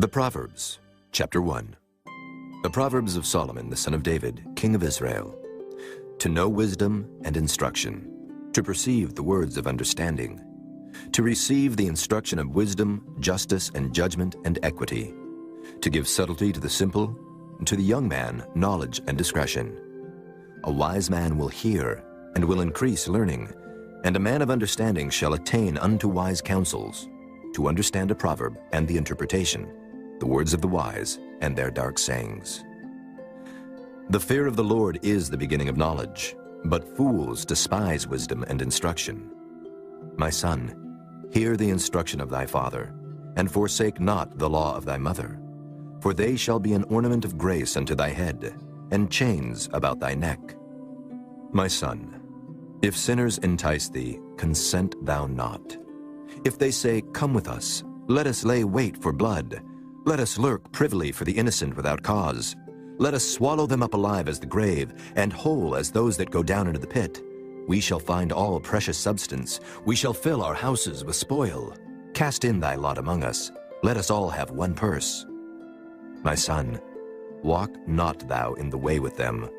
The Proverbs, chapter 1. The Proverbs of Solomon, the son of David, king of Israel. To know wisdom and instruction, to perceive the words of understanding, to receive the instruction of wisdom, justice, and judgment and equity, to give subtlety to the simple, to the young man knowledge and discretion. A wise man will hear and will increase learning, and a man of understanding shall attain unto wise counsels, to understand a proverb and the interpretation, the words of the wise and their dark sayings. The fear of the Lord is the beginning of knowledge, but fools despise wisdom and instruction. My son, hear the instruction of thy father, and forsake not the law of thy mother, for they shall be an ornament of grace unto thy head, and chains about thy neck. My son, if sinners entice thee, consent thou not. If they say, Come with us, let us lay wait for blood, let us lurk privily for the innocent without cause. Let us swallow them up alive as the grave, and whole as those that go down into the pit. We shall find all precious substance. We shall fill our houses with spoil. Cast in thy lot among us. Let us all have one purse. My son, walk not thou in the way with them.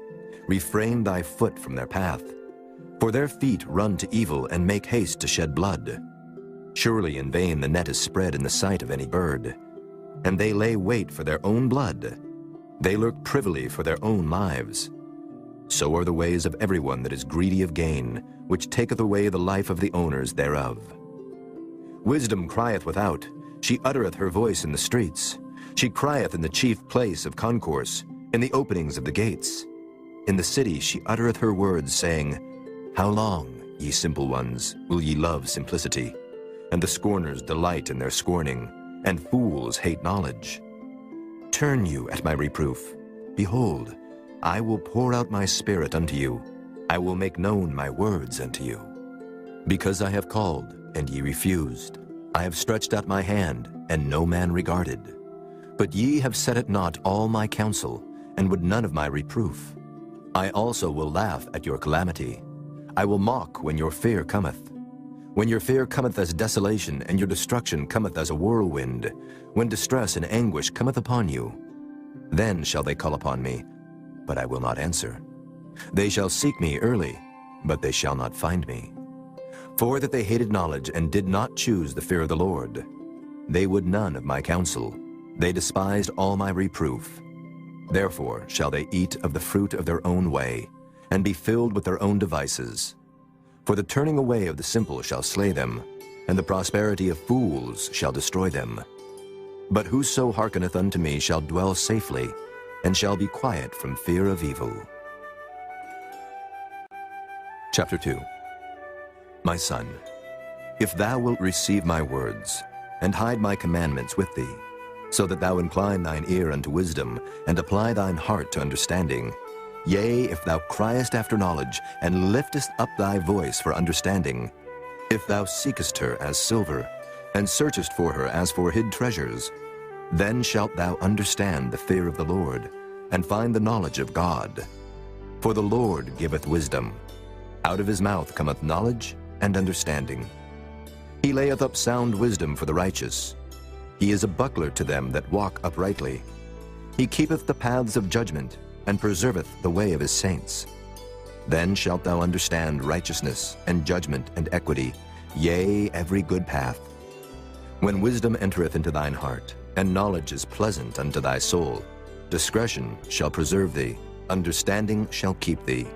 Refrain thy foot from their path. For their feet run to evil and make haste to shed blood. Surely in vain the net is spread in the sight of any bird. And they lay wait for their own blood. They lurk privily for their own lives. So are the ways of everyone that is greedy of gain, which taketh away the life of the owners thereof. Wisdom crieth without, she uttereth her voice in the streets. She crieth in the chief place of concourse, in the openings of the gates. In the city she uttereth her words, saying, How long, ye simple ones, will ye love simplicity? And the scorners delight in their scorning, and fools hate knowledge. Turn you at my reproof. Behold, I will pour out my spirit unto you. I will make known my words unto you. Because I have called, and ye refused. I have stretched out my hand, and no man regarded. But ye have set at naught all my counsel, and would none of my reproof. I also will laugh at your calamity. I will mock when your fear cometh. When your fear cometh as desolation, and your destruction cometh as a whirlwind, when distress and anguish cometh upon you, then shall they call upon me, but I will not answer. They shall seek me early, but they shall not find me. For that they hated knowledge and did not choose the fear of the Lord. They would none of my counsel. They despised all my reproof. Therefore shall they eat of the fruit of their own way, and be filled with their own devices. For the turning away of the simple shall slay them, and the prosperity of fools shall destroy them. But whoso hearkeneth unto me shall dwell safely, and shall be quiet from fear of evil. Chapter 2. My son, if thou wilt receive my words, and hide my commandments with thee, so that thou incline thine ear unto wisdom, and apply thine heart to understanding, yea, if thou criest after knowledge, and liftest up thy voice for understanding, if thou seekest her as silver, and searchest for her as for hid treasures, then shalt thou understand the fear of the Lord, and find the knowledge of God. For the Lord giveth wisdom. Out of his mouth cometh knowledge and understanding. He layeth up sound wisdom for the righteous. He is a buckler to them that walk uprightly. He keepeth the paths of judgment, and preserveth the way of his saints. Then shalt thou understand righteousness, and judgment, and equity, yea, every good path. When wisdom entereth into thine heart, and knowledge is pleasant unto thy soul, discretion shall preserve thee, understanding shall keep thee,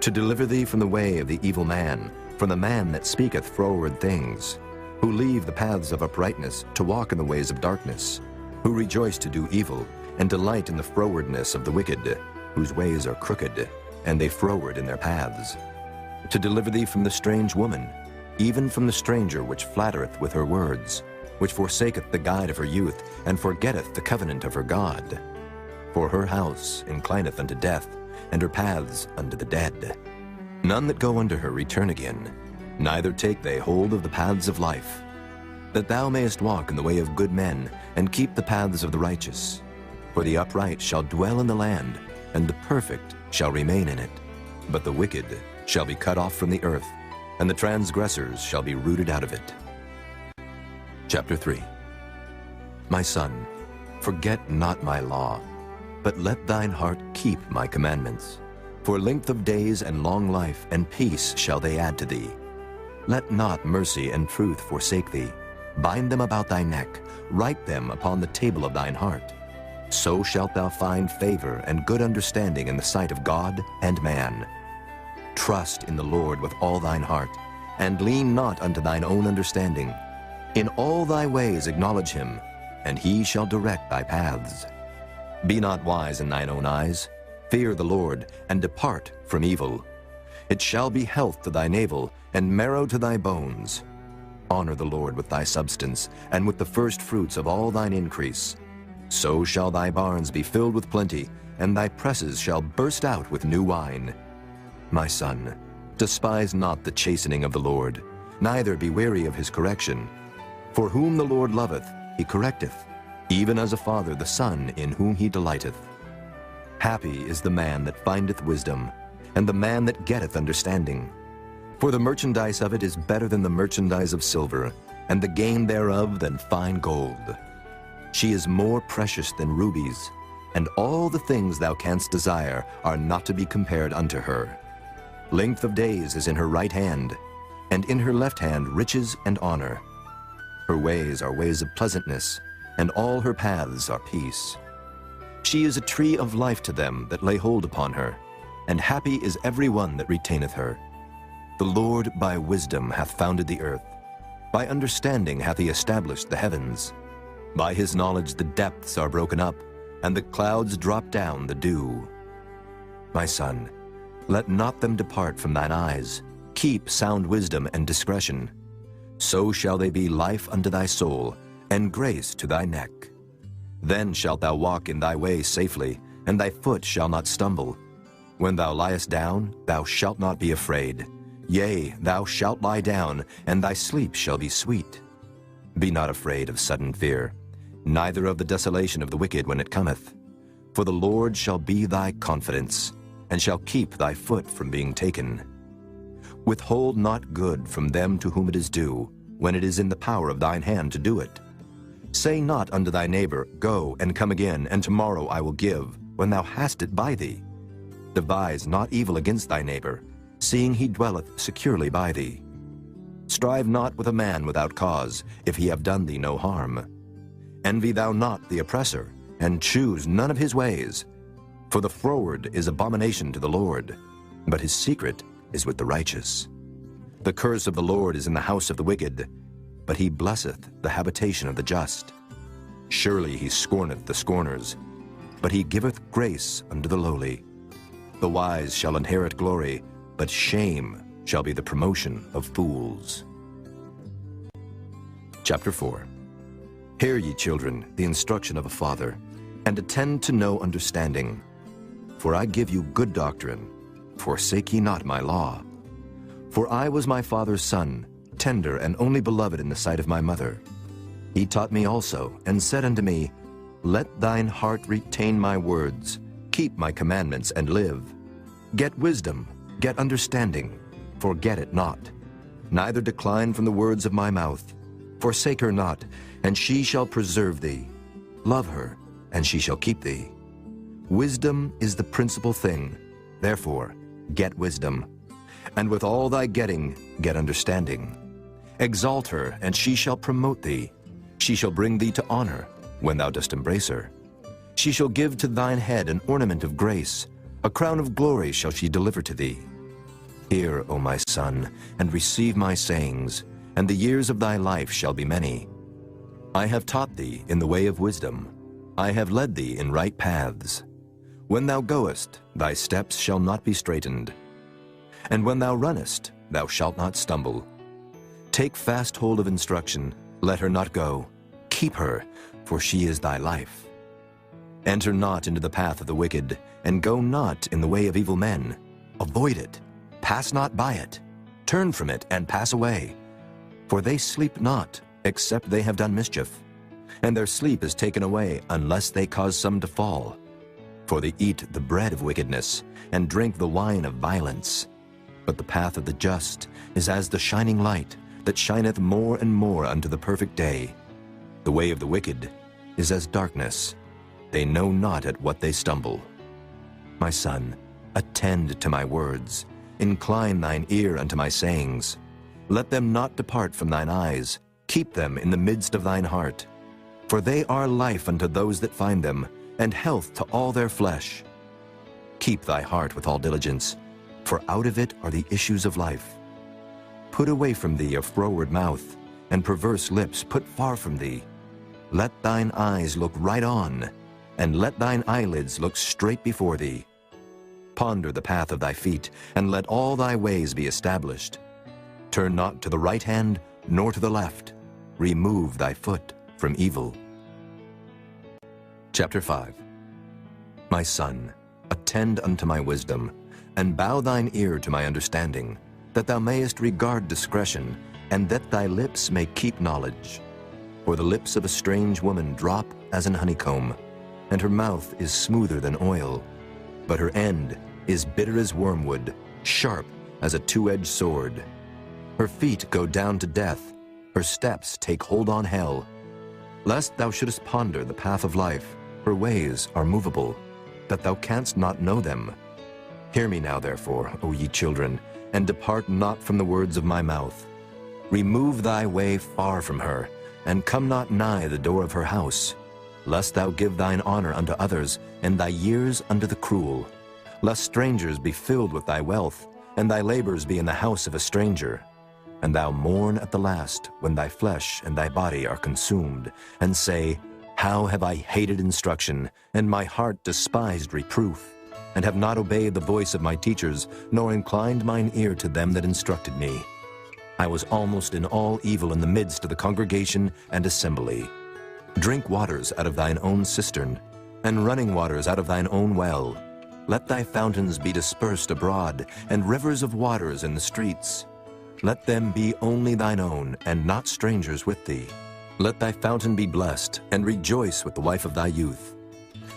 to deliver thee from the way of the evil man, from the man that speaketh froward things, who leave the paths of uprightness to walk in the ways of darkness, who rejoice to do evil, and delight in the frowardness of the wicked, whose ways are crooked, and they froward in their paths, to deliver thee from the strange woman, even from the stranger which flattereth with her words, which forsaketh the guide of her youth, and forgetteth the covenant of her God. For her house inclineth unto death, and her paths unto the dead. None that go unto her return again, neither take they hold of the paths of life, that thou mayest walk in the way of good men, and keep the paths of the righteous. For the upright shall dwell in the land, and the perfect shall remain in it. But the wicked shall be cut off from the earth, and the transgressors shall be rooted out of it. Chapter 3. My son, Forget not my law, but let thine heart keep my commandments. For length of days and long life and peace shall they add to thee. Let not mercy and truth forsake thee. Bind them about thy neck, write them upon the table of thine heart. So shalt thou find favor and good understanding in the sight of God and man. Trust in the Lord with all thine heart, and lean not unto thine own understanding. In all thy ways acknowledge him, and he shall direct thy paths. Be not wise in thine own eyes. Fear the Lord, and depart from evil. It shall be health to thy navel, and marrow to thy bones. Honor the Lord with thy substance, and with the first fruits of all thine increase. So shall thy barns be filled with plenty, and thy presses shall burst out with new wine. My son, despise not the chastening of the Lord, neither be weary of his correction. For whom the Lord loveth, he correcteth, even as a father the son in whom he delighteth. Happy is the man that findeth wisdom, and the man that getteth understanding. For the merchandise of it is better than the merchandise of silver, and the gain thereof than fine gold. She is more precious than rubies, and all the things thou canst desire are not to be compared unto her. Length of days is in her right hand, and in her left hand riches and honor. Her ways are ways of pleasantness, and all her paths are peace. She is a tree of life to them that lay hold upon her, and happy is every one that retaineth her. The Lord by wisdom hath founded the earth. By understanding hath he established the heavens. By his knowledge the depths are broken up, and the clouds drop down the dew. My son, let not them depart from thine eyes. Keep sound wisdom and discretion. So shall they be life unto thy soul, and grace to thy neck. Then shalt thou walk in thy way safely, and thy foot shall not stumble. When thou liest down, thou shalt not be afraid. Yea, thou shalt lie down, and thy sleep shall be sweet. Be not afraid of sudden fear, neither of the desolation of the wicked when it cometh. For the Lord shall be thy confidence, and shall keep thy foot from being taken. Withhold not good from them to whom it is due, when it is in the power of thine hand to do it. Say not unto thy neighbor, Go and come again, and tomorrow I will give, when thou hast it by thee. Devise not evil against thy neighbor, seeing he dwelleth securely by thee. Strive not with a man without cause, if he have done thee no harm. Envy thou not the oppressor, and choose none of his ways. For the froward is abomination to the Lord, but his secret is with the righteous. The curse of the Lord is in the house of the wicked, but he blesseth the habitation of the just. Surely he scorneth the scorners, but he giveth grace unto the lowly. The wise shall inherit glory, but shame shall be the promotion of fools. Chapter 4. Hear ye, children, the instruction of a father, and attend to know understanding. For I give you good doctrine. Forsake ye not my law. For I was my father's son, tender and only beloved in the sight of my mother. He taught me also, and said unto me, Let thine heart retain my words, keep my commandments, and live. Get wisdom, get understanding, forget it not. Neither decline from the words of my mouth. Forsake her not, and she shall preserve thee. Love her, and she shall keep thee. Wisdom is the principal thing. Therefore, get wisdom. And with all thy getting, get understanding. Exalt her, and she shall promote thee. She shall bring thee to honor, when thou dost embrace her. She shall give to thine head an ornament of grace. A crown of glory shall she deliver to thee. Hear, O my son, and receive my sayings, and the years of thy life shall be many. I have taught thee in the way of wisdom. I have led thee in right paths. When thou goest, thy steps shall not be straitened. And when thou runnest, thou shalt not stumble. Take fast hold of instruction, let her not go. Keep her, for she is thy life. Enter not into the path of the wicked, and go not in the way of evil men. Avoid it, pass not by it. Turn from it, and pass away. For they sleep not, except they have done mischief. And their sleep is taken away, unless they cause some to fall. For they eat the bread of wickedness, and drink the wine of violence. But the path of the just is as the shining light, that shineth more and more unto the perfect day. The way of the wicked is as darkness. they know not at what they stumble. My son, attend to my words. Incline thine ear unto my sayings. Let them not depart from thine eyes. Keep them in the midst of thine heart. For they are life unto those that find them, and health to all their flesh. Keep thy heart with all diligence, for out of it are the issues of life. Put away from thee a froward mouth, and perverse lips put far from thee. Let thine eyes look right on, and let thine eyelids look straight before thee. Ponder the path of thy feet, and let all thy ways be established. Turn not to the right hand, nor to the left. Remove thy foot from evil. Chapter 5. My son, attend unto my wisdom, and bow thine ear to my understanding, that thou mayest regard discretion, and that thy lips may keep knowledge. For the lips of a strange woman drop as an honeycomb, and her mouth is smoother than oil. But her end is bitter as wormwood, sharp as a two-edged sword. Her feet go down to death, her steps take hold on hell. Lest thou shouldest ponder the path of life, her ways are movable, that thou canst not know them. Hear me now, therefore, O ye children, and depart not from the words of my mouth. Remove thy way far from her, and come not nigh the door of her house, lest thou give thine honor unto others, and thy years unto the cruel. Lest strangers be filled with thy wealth, and thy labors be in the house of a stranger. And thou mourn at the last, when thy flesh and thy body are consumed, and say, How have I hated instruction, and my heart despised reproof, and have not obeyed the voice of my teachers, nor inclined mine ear to them that instructed me. I was almost in all evil in the midst of the congregation and assembly. Drink waters out of thine own cistern, and running waters out of thine own well. Let thy fountains be dispersed abroad, and rivers of waters in the streets. Let them be only thine own, and not strangers with thee. Let thy fountain be blessed, and rejoice with the wife of thy youth.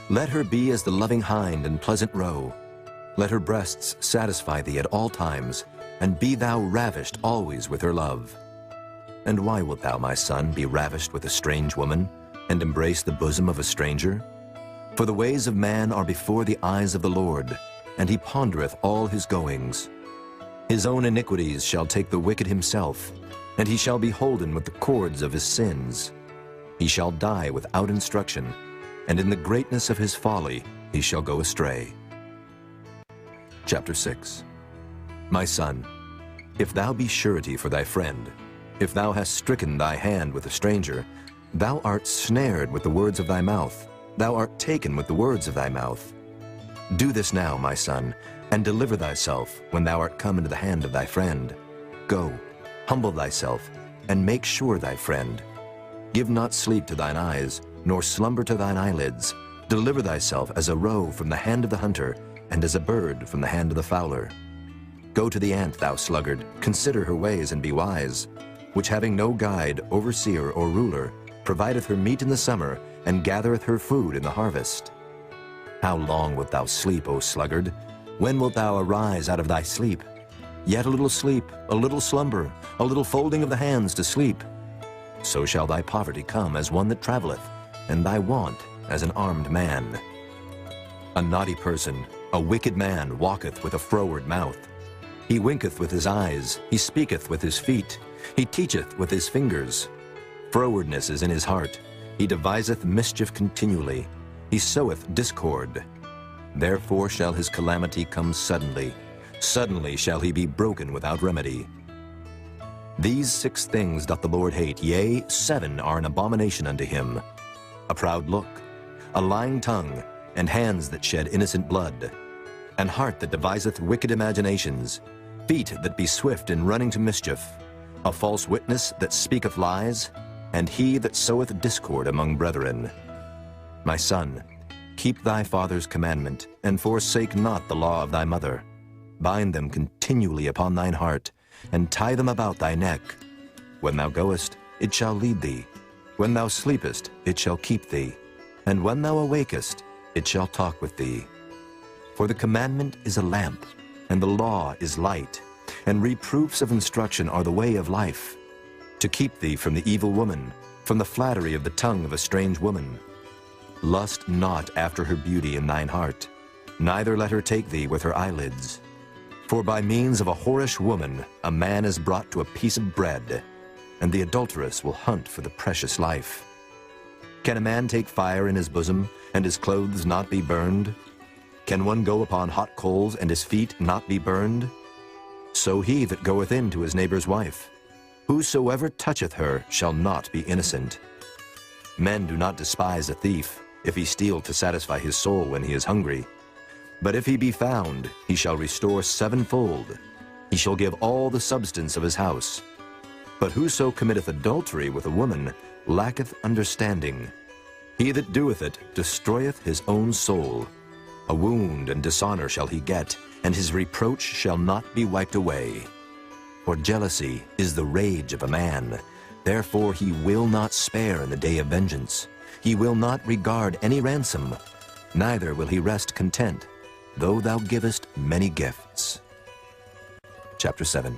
Let her be as the loving hind and pleasant roe. Let her breasts satisfy thee at all times, and be thou ravished always with her love. And why wilt thou, my son, be ravished with a strange woman, and embrace the bosom of a stranger? For the ways of man are before the eyes of the Lord, and he pondereth all his goings. His own iniquities shall take the wicked himself, and he shall be holden with the cords of his sins. He shall die without instruction, and in the greatness of his folly he shall go astray. Chapter 6. My son, if thou be surety for thy friend, if thou hast stricken thy hand with a stranger, thou art snared with the words of thy mouth, thou art taken with the words of thy mouth. Do this now, my son, and deliver thyself when thou art come into the hand of thy friend. Go, humble thyself, and make sure thy friend. Give not sleep to thine eyes, nor slumber to thine eyelids. Deliver thyself as a roe from the hand of the hunter, and as a bird from the hand of the fowler. Go to the ant, thou sluggard, consider her ways and be wise, which having no guide, overseer, or ruler, provideth her meat in the summer, and gathereth her food in the harvest. How long wilt thou sleep, O sluggard? When wilt thou arise out of thy sleep? Yet a little sleep, a little slumber, a little folding of the hands to sleep. So shall thy poverty come as one that travelleth, and thy want as an armed man. A naughty person, a wicked man, walketh with a froward mouth. He winketh with his eyes, he speaketh with his feet, he teacheth with his fingers. Frowardness is in his heart, he deviseth mischief continually, he soweth discord. Therefore shall his calamity come suddenly, suddenly shall he be broken without remedy. These 6 things doth the Lord hate, yea, 7 are an abomination unto him: a proud look, a lying tongue, and hands that shed innocent blood, an heart that deviseth wicked imaginations, feet that be swift in running to mischief, a false witness that speaketh lies, and he that soweth discord among brethren. My son, keep thy father's commandment, and forsake not the law of thy mother. Bind them continually upon thine heart, and tie them about thy neck. When thou goest, it shall lead thee. When thou sleepest, it shall keep thee. And when thou awakest, it shall talk with thee. For the commandment is a lamp, and the law is light, and reproofs of instruction are the way of life, to keep thee from the evil woman, from the flattery of the tongue of a strange woman. Lust not after her beauty in thine heart, neither let her take thee with her eyelids. For by means of a whorish woman a man is brought to a piece of bread, and the adulteress will hunt for the precious life. Can a man take fire in his bosom, and his clothes not be burned? Can one go upon hot coals, and his feet not be burned? So he that goeth in to his neighbor's wife, whosoever toucheth her shall not be innocent. Men do not despise a thief, if he steal to satisfy his soul when he is hungry. But if he be found, he shall restore sevenfold. He shall give all the substance of his house. But whoso committeth adultery with a woman lacketh understanding. He that doeth it destroyeth his own soul. A wound and dishonor shall he get, and his reproach shall not be wiped away. For jealousy is the rage of a man. Therefore he will not spare in the day of vengeance. He will not regard any ransom, neither will he rest content, though thou givest many gifts. Chapter 7.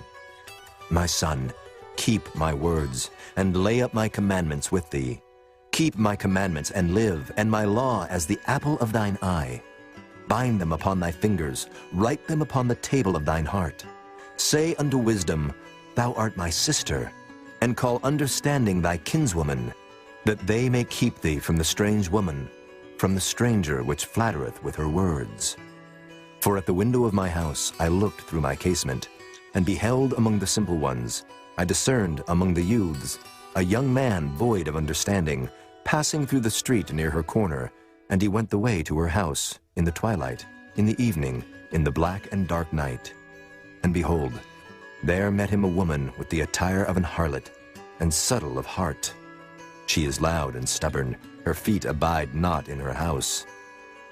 My son, keep my words, and lay up my commandments with thee. Keep my commandments and live, and my law as the apple of thine eye. Bind them upon thy fingers, write them upon the table of thine heart. Say unto wisdom, Thou art my sister, and call understanding thy kinswoman, that they may keep thee from the strange woman, from the stranger which flattereth with her words. For at the window of my house I looked through my casement, and beheld among the simple ones, I discerned among the youths, a young man void of understanding, passing through the street near her corner, and he went the way to her house, in the twilight, in the evening, in the black and dark night. And behold, there met him a woman with the attire of an harlot, and subtle of heart. She is loud and stubborn, her feet abide not in her house.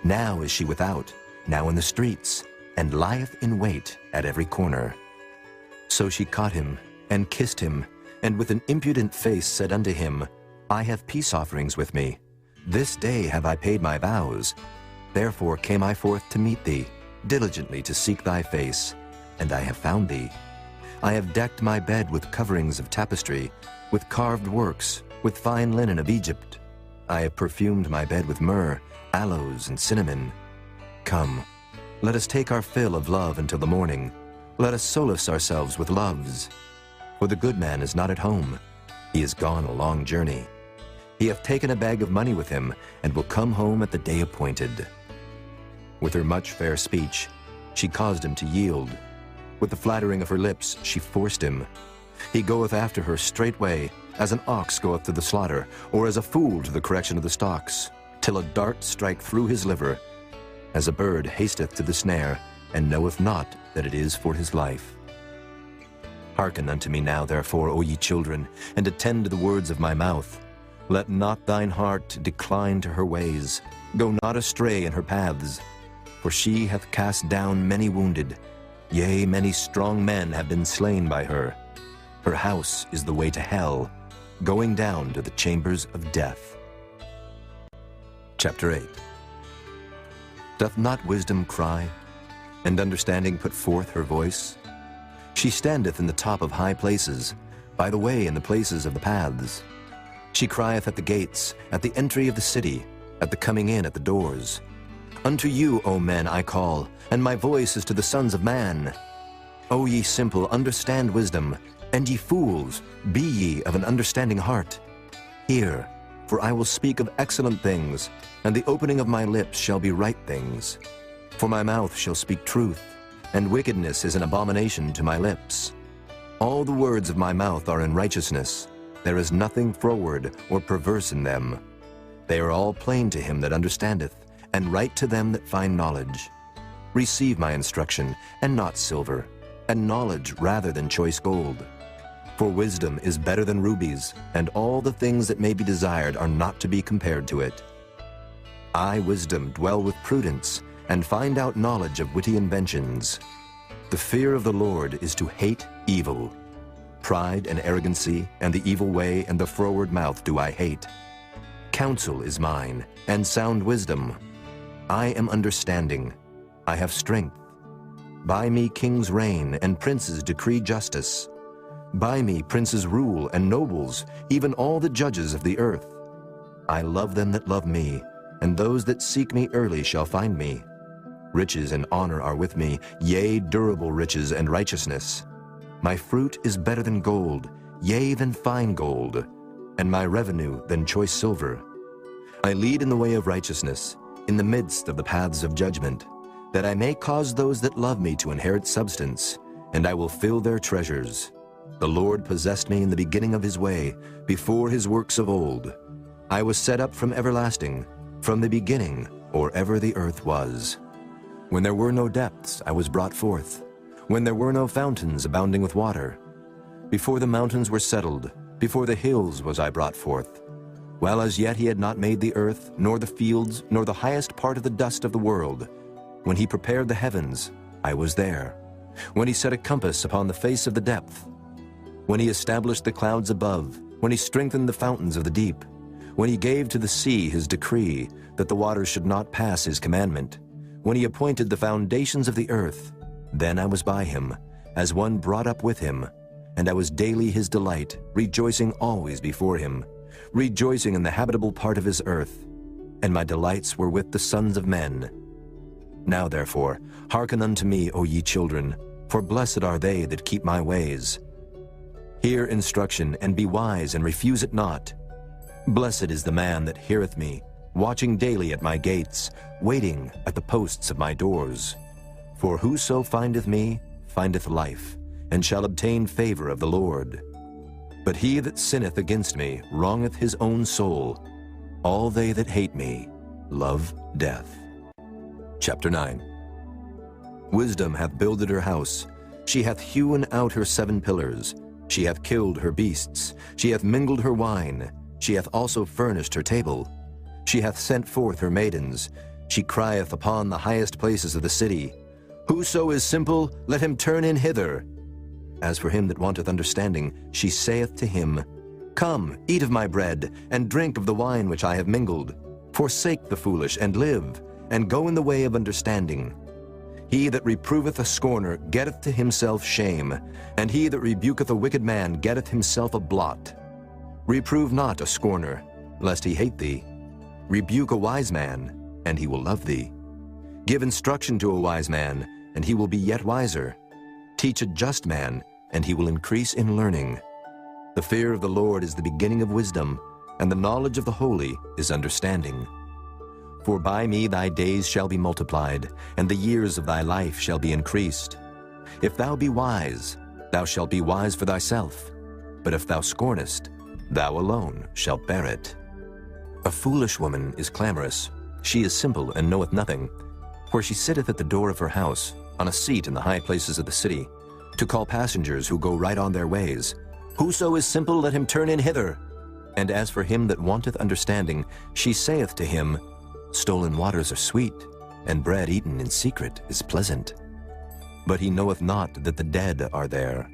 Now is she without, now in the streets, and lieth in wait at every corner. So she caught him, and kissed him, and with an impudent face said unto him, I have peace offerings with me. This day have I paid my vows. Therefore came I forth to meet thee, diligently to seek thy face, and I have found thee. I have decked my bed with coverings of tapestry, with carved works, with fine linen of Egypt. I have perfumed my bed with myrrh, aloes, and cinnamon. Come, let us take our fill of love until the morning. Let us solace ourselves with loves. For the good man is not at home. He is gone a long journey. He hath taken a bag of money with him, and will come home at the day appointed. With her much fair speech, she caused him to yield. With the flattering of her lips, she forced him. He goeth after her straightway, as an ox goeth to the slaughter, or as a fool to the correction of the stocks, till a dart strike through his liver, as a bird hasteth to the snare, and knoweth not that it is for his life. Hearken unto me now, therefore, O ye children, and attend to the words of my mouth. Let not thine heart decline to her ways. Go not astray in her paths. For she hath cast down many wounded. Yea, many strong men have been slain by her. Her house is the way to hell, going down to the chambers of death. Chapter 8. Doth not wisdom cry, and understanding put forth her voice? She standeth in the top of high places, by the way in the places of the paths. She crieth at the gates, at the entry of the city, at the coming in at the doors. Unto you, O men, I call, and my voice is to the sons of man. O ye simple, understand wisdom, and ye fools, be ye of an understanding heart. Hear, for I will speak of excellent things, and the opening of my lips shall be right things. For my mouth shall speak truth, and wickedness is an abomination to my lips. All the words of my mouth are in righteousness. There is nothing froward or perverse in them. They are all plain to him that understandeth, and right to them that find knowledge. Receive my instruction, and not silver, and knowledge rather than choice gold. For wisdom is better than rubies, and all the things that may be desired are not to be compared to it. I, wisdom, dwell with prudence, and find out knowledge of witty inventions. The fear of the Lord is to hate evil. Pride and arrogancy, and the evil way, and the froward mouth do I hate. Counsel is mine, and sound wisdom. I am understanding. I have strength. By me kings reign, and princes decree justice. By me princes rule, and nobles, even all the judges of the earth. I love them that love me, and those that seek me early shall find me. Riches and honor are with me, yea, durable riches and righteousness. My fruit is better than gold, yea, than fine gold, and my revenue than choice silver. I lead in the way of righteousness, in the midst of the paths of judgment, that I may cause those that love me to inherit substance, and I will fill their treasures. The Lord possessed me in the beginning of his way, before his works of old. I was set up from everlasting, from the beginning, or ever the earth was. When there were no depths, I was brought forth, when there were no fountains abounding with water. Before the mountains were settled, before the hills was I brought forth. While as yet he had not made the earth, nor the fields, nor the highest part of the dust of the world. When he prepared the heavens, I was there. When he set a compass upon the face of the depth. When he established the clouds above, when he strengthened the fountains of the deep. When he gave to the sea his decree, that the waters should not pass his commandment. When he appointed the foundations of the earth, then I was by him, as one brought up with him, and I was daily his delight, rejoicing always before him, rejoicing in the habitable part of his earth, and my delights were with the sons of men. Now therefore, hearken unto me, O ye children, for blessed are they that keep my ways. Hear instruction, and be wise, and refuse it not. Blessed is the man that heareth me, watching daily at my gates, waiting at the posts of my doors. For whoso findeth me, findeth life, and shall obtain favor of the Lord. But he that sinneth against me wrongeth his own soul. All they that hate me love death. Chapter 9. Wisdom hath builded her house. She hath hewn out her 7 pillars. She hath killed her beasts. She hath mingled her wine. She hath also furnished her table. She hath sent forth her maidens. She crieth upon the highest places of the city. Whoso is simple, let him turn in hither. As for him that wanteth understanding, she saith to him, Come, eat of my bread, and drink of the wine which I have mingled. Forsake the foolish, and live, and go in the way of understanding. He that reproveth a scorner getteth to himself shame, and he that rebuketh a wicked man getteth himself a blot. Reprove not a scorner, lest he hate thee. Rebuke a wise man, and he will love thee. Give instruction to a wise man, and he will be yet wiser. Teach a just man, and he will increase in learning. The fear of the Lord is the beginning of wisdom, and the knowledge of the holy is understanding. For by me thy days shall be multiplied, and the years of thy life shall be increased. If thou be wise, thou shalt be wise for thyself. But if thou scornest, thou alone shalt bear it. A foolish woman is clamorous. She is simple and knoweth nothing. For she sitteth at the door of her house, on a seat in the high places of the city, to call passengers who go right on their ways. Whoso is simple, let him turn in hither. And as for him that wanteth understanding, she saith to him, Stolen waters are sweet, and bread eaten in secret is pleasant. But he knoweth not that the dead are there,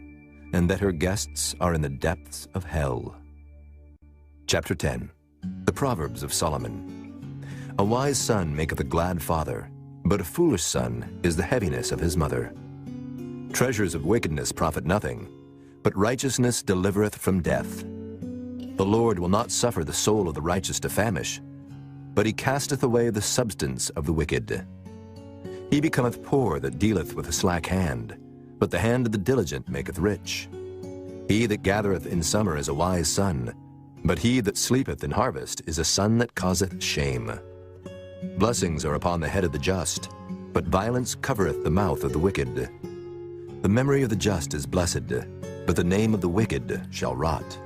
and that her guests are in the depths of hell. Chapter 10. The Proverbs of Solomon. A wise son maketh a glad father, but a foolish son is the heaviness of his mother. Treasures of wickedness profit nothing, but righteousness delivereth from death. The Lord will not suffer the soul of the righteous to famish, but he casteth away the substance of the wicked. He becometh poor that dealeth with a slack hand, but the hand of the diligent maketh rich. He that gathereth in summer is a wise son, but he that sleepeth in harvest is a son that causeth shame. Blessings are upon the head of the just, but violence covereth the mouth of the wicked. The memory of the just is blessed, but the name of the wicked shall rot.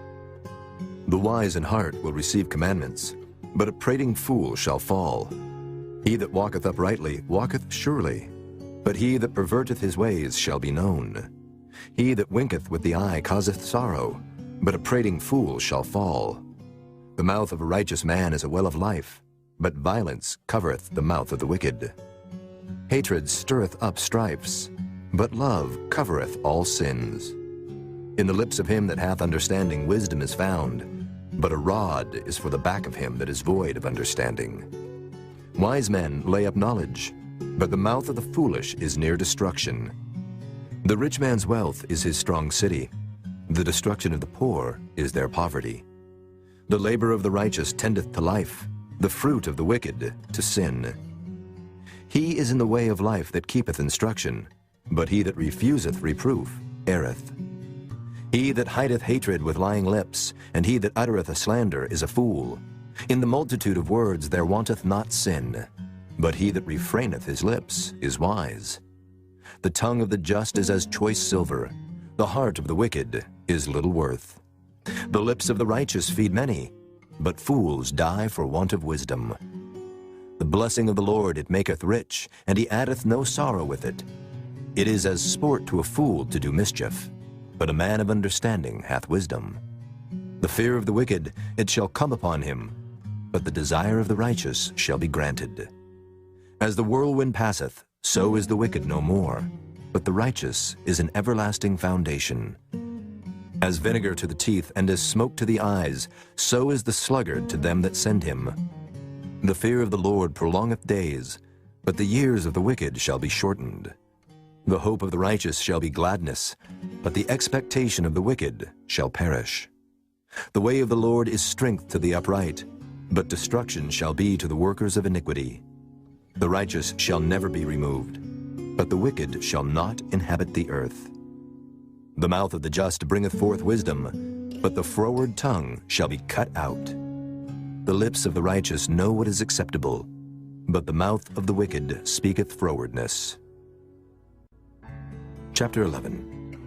The wise in heart will receive commandments, but a prating fool shall fall. He that walketh uprightly walketh surely, but he that perverteth his ways shall be known. He that winketh with the eye causeth sorrow, but a prating fool shall fall. The mouth of a righteous man is a well of life, but violence covereth the mouth of the wicked. Hatred stirreth up strifes, but love covereth all sins. In the lips of him that hath understanding wisdom is found, but a rod is for the back of him that is void of understanding. Wise men lay up knowledge, but the mouth of the foolish is near destruction. The rich man's wealth is his strong city. The destruction of the poor is their poverty. The labor of the righteous tendeth to life, the fruit of the wicked to sin. He is in the way of life that keepeth instruction, but he that refuseth reproof erreth. He that hideth hatred with lying lips, and he that uttereth a slander is a fool. In the multitude of words there wanteth not sin, but he that refraineth his lips is wise. The tongue of the just is as choice silver, the heart of the wicked is little worth. The lips of the righteous feed many, but fools die for want of wisdom. The blessing of the Lord it maketh rich, and he addeth no sorrow with it. It is as sport to a fool to do mischief, but a man of understanding hath wisdom. The fear of the wicked it shall come upon him, but the desire of the righteous shall be granted. As the whirlwind passeth, so is the wicked no more, but the righteous is an everlasting foundation. As vinegar to the teeth and as smoke to the eyes, so is the sluggard to them that send him. The fear of the Lord prolongeth days, but the years of the wicked shall be shortened. The hope of the righteous shall be gladness, but the expectation of the wicked shall perish. The way of the Lord is strength to the upright, but destruction shall be to the workers of iniquity. The righteous shall never be removed, but the wicked shall not inhabit the earth. The mouth of the just bringeth forth wisdom, but the froward tongue shall be cut out. The lips of the righteous know what is acceptable, but the mouth of the wicked speaketh frowardness. Chapter 11.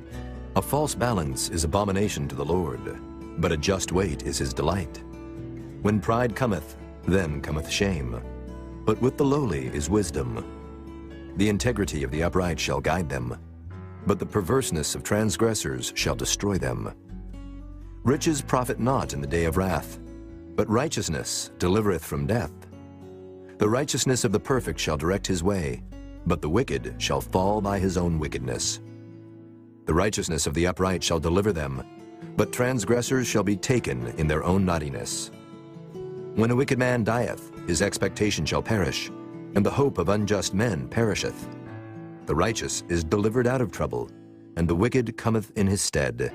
A false balance is abomination to the Lord, but a just weight is his delight. When pride cometh, then cometh shame, but with the lowly is wisdom. The integrity of the upright shall guide them, but the perverseness of transgressors shall destroy them. Riches profit not in the day of wrath, but righteousness delivereth from death. The righteousness of the perfect shall direct his way, but the wicked shall fall by his own wickedness. The righteousness of the upright shall deliver them, but transgressors shall be taken in their own naughtiness. When a wicked man dieth, his expectation shall perish, and the hope of unjust men perisheth. The righteous is delivered out of trouble, and the wicked cometh in his stead.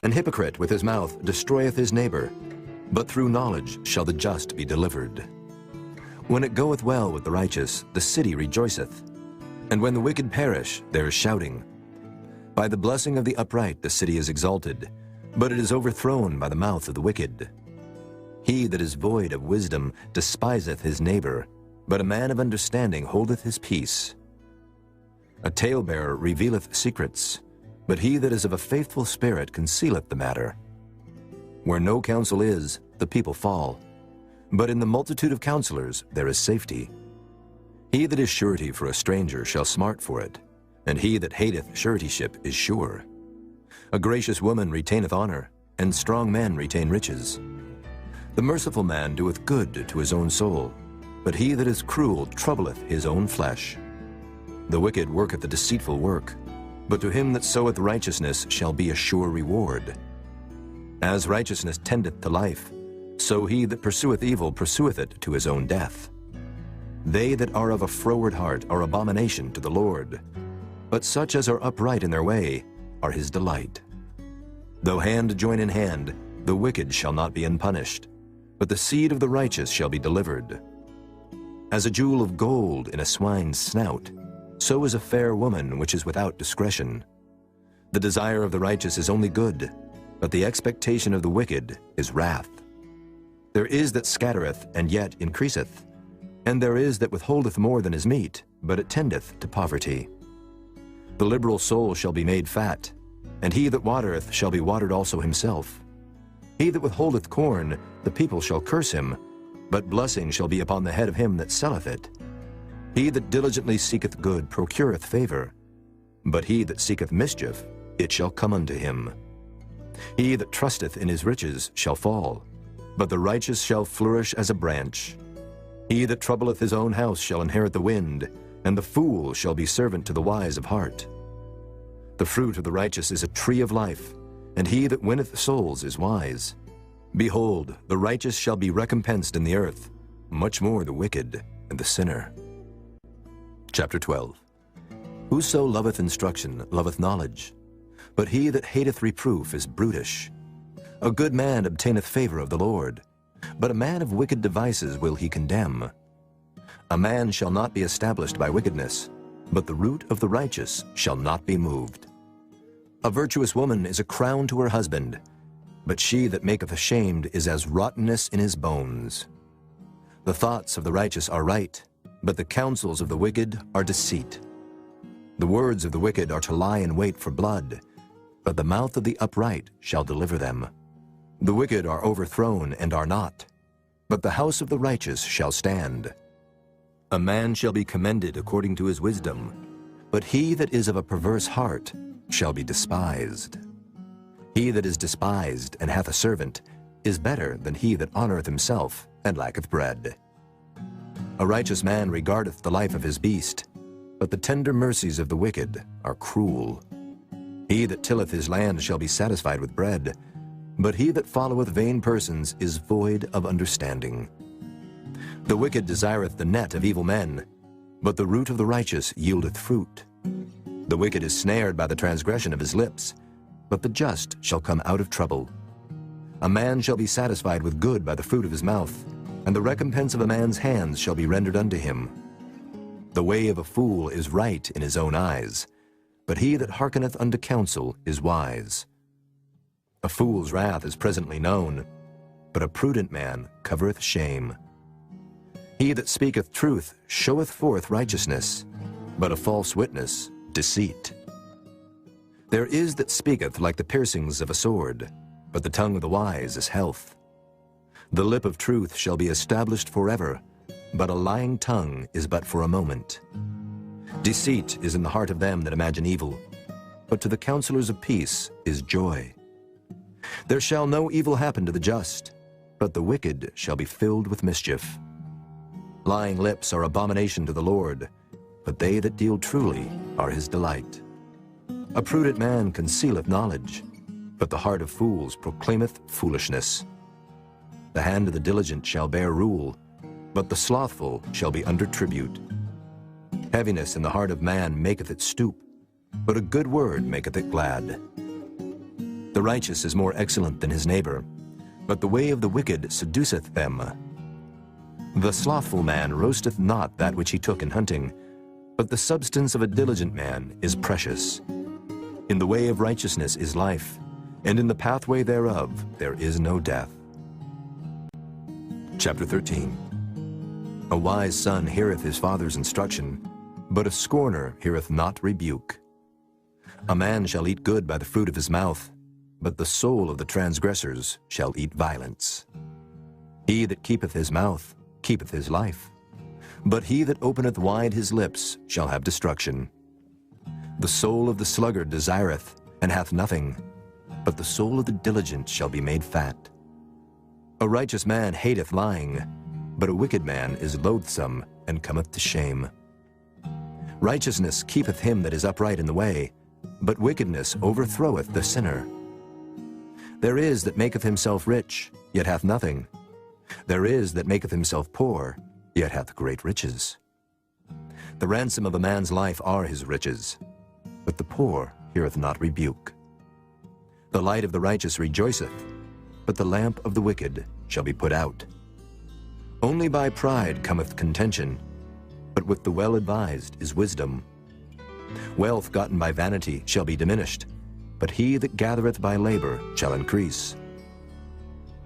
An hypocrite with his mouth destroyeth his neighbor, but through knowledge shall the just be delivered. When it goeth well with the righteous, the city rejoiceth, and when the wicked perish, there is shouting. By the blessing of the upright the city is exalted, but it is overthrown by the mouth of the wicked. He that is void of wisdom despiseth his neighbor, but a man of understanding holdeth his peace. A talebearer revealeth secrets, but he that is of a faithful spirit concealeth the matter. Where no counsel is, the people fall, but in the multitude of counselors there is safety. He that is surety for a stranger shall smart for it, and he that hateth suretyship is sure. A gracious woman retaineth honor, and strong men retain riches. The merciful man doeth good to his own soul, but he that is cruel troubleth his own flesh. The wicked worketh a deceitful work, but to him that soweth righteousness shall be a sure reward. As righteousness tendeth to life, so he that pursueth evil pursueth it to his own death. They that are of a froward heart are abomination to the Lord, but such as are upright in their way are his delight. Though hand join in hand, the wicked shall not be unpunished, but the seed of the righteous shall be delivered. As a jewel of gold in a swine's snout, so is a fair woman which is without discretion. The desire of the righteous is only good, but the expectation of the wicked is wrath. There is that scattereth, and yet increaseth, and there is that withholdeth more than is meet, but it tendeth to poverty. The liberal soul shall be made fat, and he that watereth shall be watered also himself. He that withholdeth corn, the people shall curse him, but blessing shall be upon the head of him that selleth it. He that diligently seeketh good procureth favor, but he that seeketh mischief, it shall come unto him. He that trusteth in his riches shall fall, but the righteous shall flourish as a branch. He that troubleth his own house shall inherit the wind, and the fool shall be servant to the wise of heart. The fruit of the righteous is a tree of life, and he that winneth souls is wise. Behold, the righteous shall be recompensed in the earth, much more the wicked and the sinner. Chapter 12. Whoso loveth instruction loveth knowledge, but he that hateth reproof is brutish. A good man obtaineth favor of the Lord, But a man of wicked devices will he condemn. A man shall not be established by wickedness, but the root of the righteous shall not be moved. A virtuous woman is a crown to her husband, but she that maketh ashamed is as rottenness in his bones. The thoughts of the righteous are right, but the counsels of the wicked are deceit. The words of the wicked are to lie in wait for blood, but the mouth of the upright shall deliver them. The wicked are overthrown and are not, but the house of the righteous shall stand. A man shall be commended according to his wisdom, but he that is of a perverse heart shall be despised. He that is despised and hath a servant is better than he that honoureth himself and lacketh bread. A righteous man regardeth the life of his beast, but the tender mercies of the wicked are cruel. He that tilleth his land shall be satisfied with bread, but he that followeth vain persons is void of understanding. The wicked desireth the net of evil men, but the root of the righteous yieldeth fruit. The wicked is snared by the transgression of his lips, but the just shall come out of trouble. A man shall be satisfied with good by the fruit of his mouth, and the recompense of a man's hands shall be rendered unto him. The way of a fool is right in his own eyes, but he that hearkeneth unto counsel is wise. A fool's wrath is presently known, but a prudent man covereth shame. He that speaketh truth showeth forth righteousness, but a false witness deceit. There is that speaketh like the piercings of a sword, but the tongue of the wise is health. The lip of truth shall be established forever, but a lying tongue is but for a moment. Deceit is in the heart of them that imagine evil, but to the counselors of peace is joy. There shall no evil happen to the just, but the wicked shall be filled with mischief. Lying lips are abomination to the Lord, but they that deal truly are his delight. A prudent man concealeth knowledge, but the heart of fools proclaimeth foolishness. The hand of the diligent shall bear rule, but the slothful shall be under tribute. Heaviness in the heart of man maketh it stoop, but a good word maketh it glad. The righteous is more excellent than his neighbor, but the way of the wicked seduceth them. The slothful man roasteth not that which he took in hunting, but the substance of a diligent man is precious. In the way of righteousness is life, and in the pathway thereof there is no death. Chapter 13. A wise son heareth his father's instruction, but a scorner heareth not rebuke. A man shall eat good by the fruit of his mouth, but the soul of the transgressors shall eat violence. He that keepeth his mouth keepeth his life, but he that openeth wide his lips shall have destruction. The soul of the sluggard desireth, and hath nothing, but the soul of the diligent shall be made fat. A righteous man hateth lying, but a wicked man is loathsome, and cometh to shame. Righteousness keepeth him that is upright in the way, but wickedness overthroweth the sinner. There is that maketh himself rich, yet hath nothing. There is that maketh himself poor, yet hath great riches. The ransom of a man's life are his riches, but the poor heareth not rebuke. The light of the righteous rejoiceth, but the lamp of the wicked shall be put out. Only by pride cometh contention, but with the well-advised is wisdom. Wealth gotten by vanity shall be diminished, but he that gathereth by labor shall increase.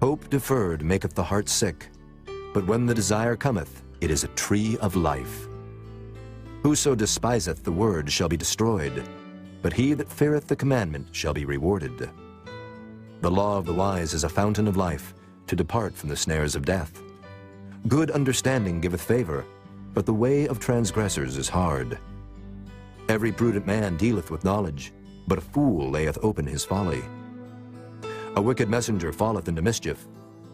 Hope deferred maketh the heart sick, but when the desire cometh, it is a tree of life. Whoso despiseth the word shall be destroyed, but he that feareth the commandment shall be rewarded. The law of the wise is a fountain of life, to depart from the snares of death. Good understanding giveth favor, but the way of transgressors is hard. Every prudent man dealeth with knowledge, but a fool layeth open his folly. A wicked messenger falleth into mischief,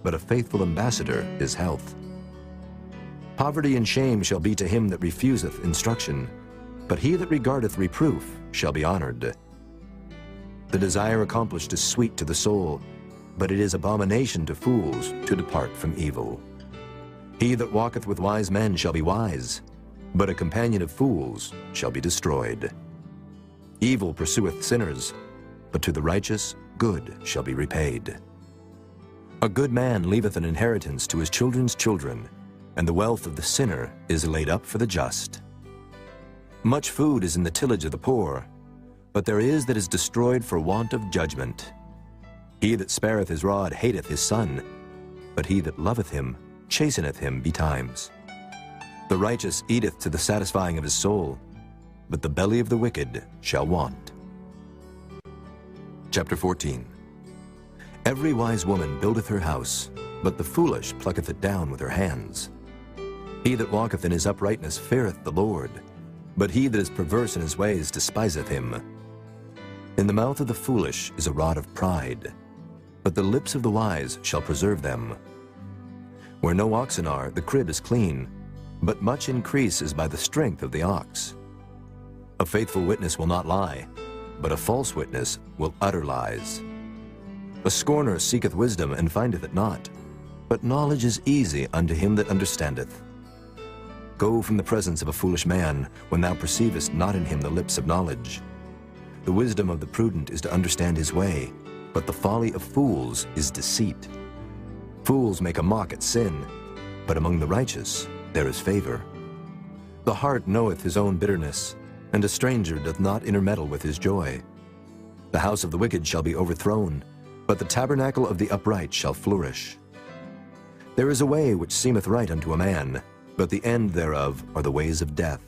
but a faithful ambassador is health. Poverty and shame shall be to him that refuseth instruction, but he that regardeth reproof shall be honored. The desire accomplished is sweet to the soul, but it is abomination to fools to depart from evil. He that walketh with wise men shall be wise, but a companion of fools shall be destroyed. Evil pursueth sinners, but to the righteous good shall be repaid. A good man leaveth an inheritance to his children's children, and the wealth of the sinner is laid up for the just. Much food is in the tillage of the poor, but there is that is destroyed for want of judgment. He that spareth his rod hateth his son, but he that loveth him chasteneth him betimes. The righteous eateth to the satisfying of his soul, but the belly of the wicked shall want. Chapter 14. Every wise woman buildeth her house, but the foolish plucketh it down with her hands. He that walketh in his uprightness feareth the Lord, but he that is perverse in his ways despiseth him. In the mouth of the foolish is a rod of pride, but the lips of the wise shall preserve them. Where no oxen are, the crib is clean, but much increase is by the strength of the ox. A faithful witness will not lie, but a false witness will utter lies. A scorner seeketh wisdom and findeth it not, but knowledge is easy unto him that understandeth. Go from the presence of a foolish man, when thou perceivest not in him the lips of knowledge. The wisdom of the prudent is to understand his way, but the folly of fools is deceit. Fools make a mock at sin, but among the righteous there is favor. The heart knoweth his own bitterness, and a stranger doth not intermeddle with his joy. The house of the wicked shall be overthrown, but the tabernacle of the upright shall flourish. There is a way which seemeth right unto a man, but the end thereof are the ways of death.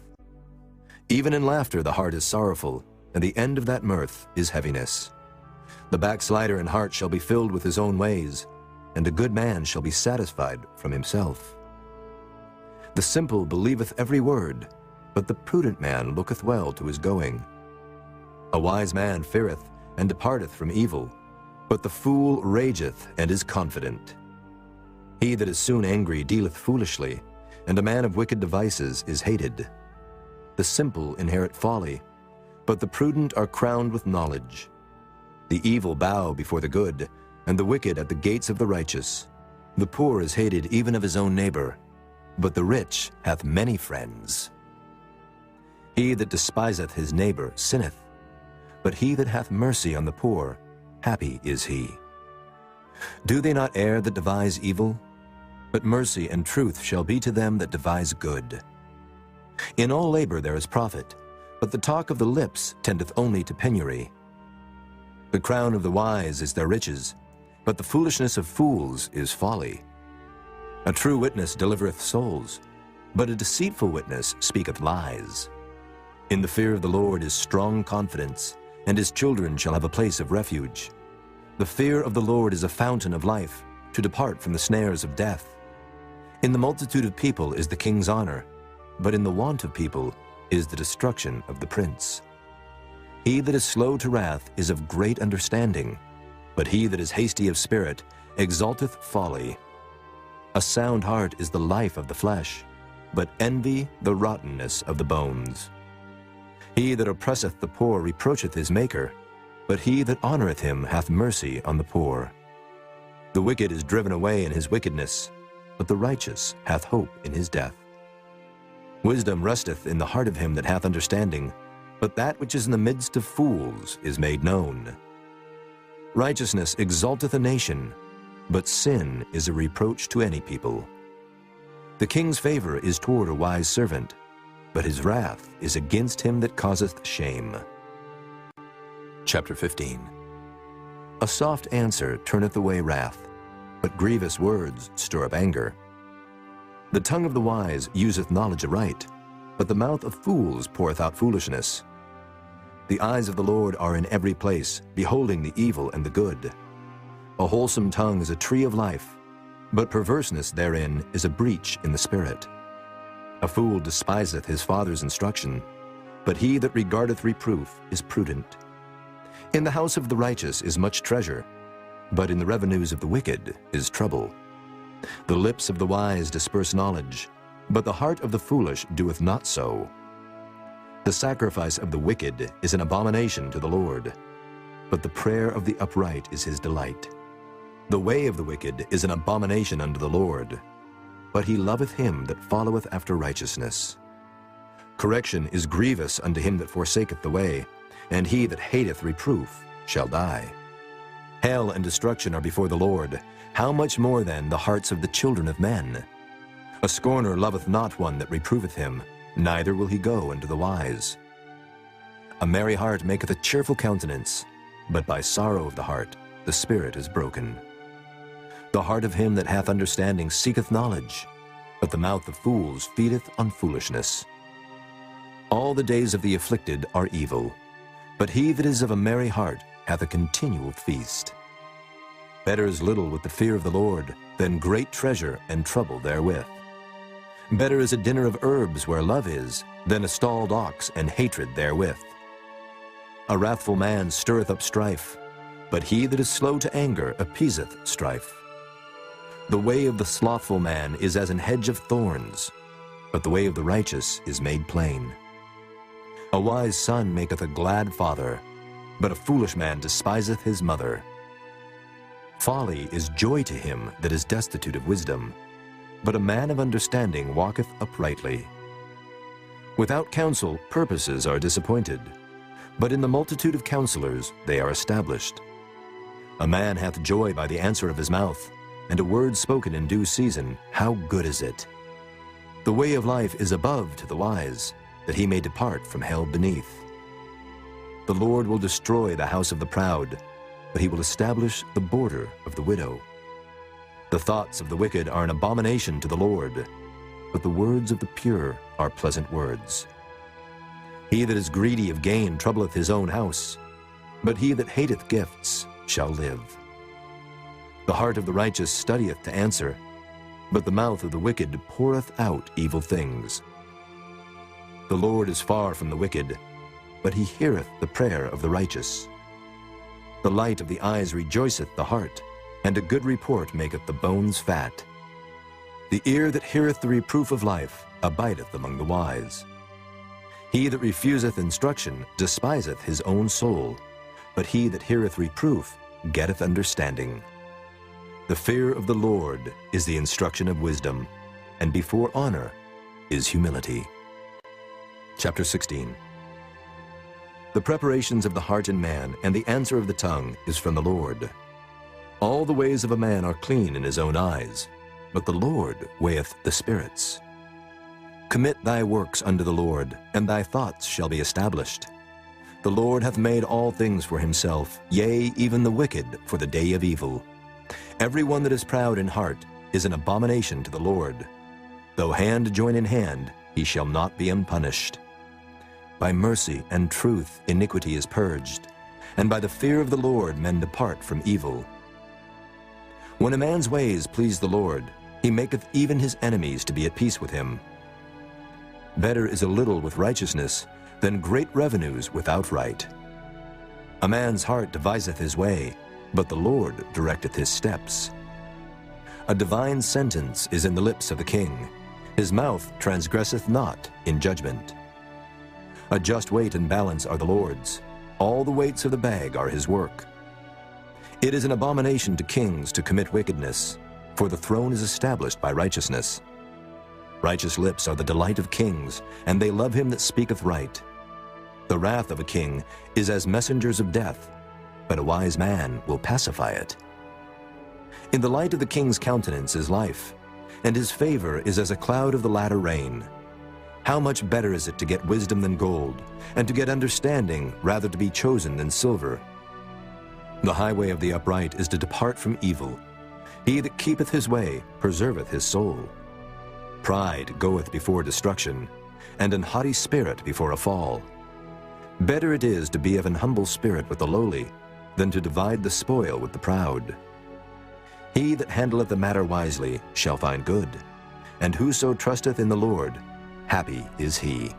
Even in laughter the heart is sorrowful, and the end of that mirth is heaviness. The backslider in heart shall be filled with his own ways, and a good man shall be satisfied from himself. The simple believeth every word, but the prudent man looketh well to his going. A wise man feareth and departeth from evil, but the fool rageth and is confident. He that is soon angry dealeth foolishly, and a man of wicked devices is hated. The simple inherit folly, but the prudent are crowned with knowledge. The evil bow before the good, and the wicked at the gates of the righteous. The poor is hated even of his own neighbor, but the rich hath many friends. He that despiseth his neighbor sinneth, but he that hath mercy on the poor, happy is he. Do they not err that devise evil? But mercy and truth shall be to them that devise good. In all labor there is profit, but the talk of the lips tendeth only to penury. The crown of the wise is their riches, but the foolishness of fools is folly. A true witness delivereth souls, but a deceitful witness speaketh lies. In the fear of the Lord is strong confidence, and his children shall have a place of refuge. The fear of the Lord is a fountain of life, to depart from the snares of death. In the multitude of people is the king's honor, but in the want of people is the destruction of the prince. He that is slow to wrath is of great understanding, but he that is hasty of spirit exalteth folly. A sound heart is the life of the flesh, but envy the rottenness of the bones. He that oppresseth the poor reproacheth his Maker, but he that honoreth him hath mercy on the poor. The wicked is driven away in his wickedness, but the righteous hath hope in his death. Wisdom resteth in the heart of him that hath understanding, but that which is in the midst of fools is made known. Righteousness exalteth a nation, but sin is a reproach to any people. The king's favor is toward a wise servant, but his wrath is against him that causeth shame. Chapter 15. A soft answer turneth away wrath, but grievous words stir up anger. The tongue of the wise useth knowledge aright, but the mouth of fools poureth out foolishness. The eyes of the Lord are in every place, beholding the evil and the good. A wholesome tongue is a tree of life, but perverseness therein is a breach in the spirit. A fool despiseth his father's instruction, but he that regardeth reproof is prudent. In the house of the righteous is much treasure, but in the revenues of the wicked is trouble. The lips of the wise disperse knowledge, but the heart of the foolish doeth not so. The sacrifice of the wicked is an abomination to the Lord, but the prayer of the upright is his delight. The way of the wicked is an abomination unto the Lord, but he loveth him that followeth after righteousness. Correction is grievous unto him that forsaketh the way, and he that hateth reproof shall die. Hell and destruction are before the Lord, How much more then the hearts of the children of men? A scorner loveth not one that reproveth him, neither will he go unto the wise. A merry heart maketh a cheerful countenance, but by sorrow of the heart the spirit is broken. The heart of him that hath understanding seeketh knowledge, but the mouth of fools feedeth on foolishness. All the days of the afflicted are evil, but he that is of a merry heart hath a continual feast. Better is little with the fear of the Lord than great treasure and trouble therewith. Better is a dinner of herbs where love is than a stalled ox and hatred therewith. A wrathful man stirreth up strife, but he that is slow to anger appeaseth strife. The way of the slothful man is as an hedge of thorns, but the way of the righteous is made plain. A wise son maketh a glad father, but a foolish man despiseth his mother. Folly is joy to him that is destitute of wisdom, but a man of understanding walketh uprightly. Without counsel purposes are disappointed, but in the multitude of counselors they are established. A man hath joy by the answer of his mouth, and a word spoken in due season, how good is it! The way of life is above to the wise, that he may depart from hell beneath. The Lord will destroy the house of the proud, but he will establish the border of the widow. The thoughts of the wicked are an abomination to the Lord, but the words of the pure are pleasant words. He that is greedy of gain troubleth his own house, but he that hateth gifts shall live. The heart of the righteous studieth to answer, but the mouth of the wicked poureth out evil things. The Lord is far from the wicked, but he heareth the prayer of the righteous. The light of the eyes rejoiceth the heart, and a good report maketh the bones fat. The ear that heareth the reproof of life abideth among the wise. He that refuseth instruction despiseth his own soul, but he that heareth reproof getteth understanding. The fear of the Lord is the instruction of wisdom, and before honor is humility. Chapter 16. The preparations of the heart in man and the answer of the tongue is from the Lord. All the ways of a man are clean in his own eyes, but the Lord weigheth the spirits. Commit thy works unto the Lord, and thy thoughts shall be established. The Lord hath made all things for himself, yea, even the wicked for the day of evil. Every one that is proud in heart is an abomination to the Lord. Though hand join in hand, he shall not be unpunished. By mercy and truth iniquity is purged, and by the fear of the Lord men depart from evil. When a man's ways please the Lord, he maketh even his enemies to be at peace with him. Better is a little with righteousness than great revenues without right. A man's heart deviseth his way, but the Lord directeth his steps. A divine sentence is in the lips of a king. His mouth transgresseth not in judgment. A just weight and balance are the Lord's. All the weights of the bag are his work. It is an abomination to kings to commit wickedness, for the throne is established by righteousness. Righteous lips are the delight of kings, and they love him that speaketh right. The wrath of a king is as messengers of death, but a wise man will pacify it. In the light of the king's countenance is life, and his favor is as a cloud of the latter rain. How much better is it to get wisdom than gold, and to get understanding rather to be chosen than silver? The highway of the upright is to depart from evil. He that keepeth his way preserveth his soul. Pride goeth before destruction, and an haughty spirit before a fall. Better it is to be of an humble spirit with the lowly, than to divide the spoil with the proud. He that handleth the matter wisely shall find good, and whoso trusteth in the Lord, happy is he.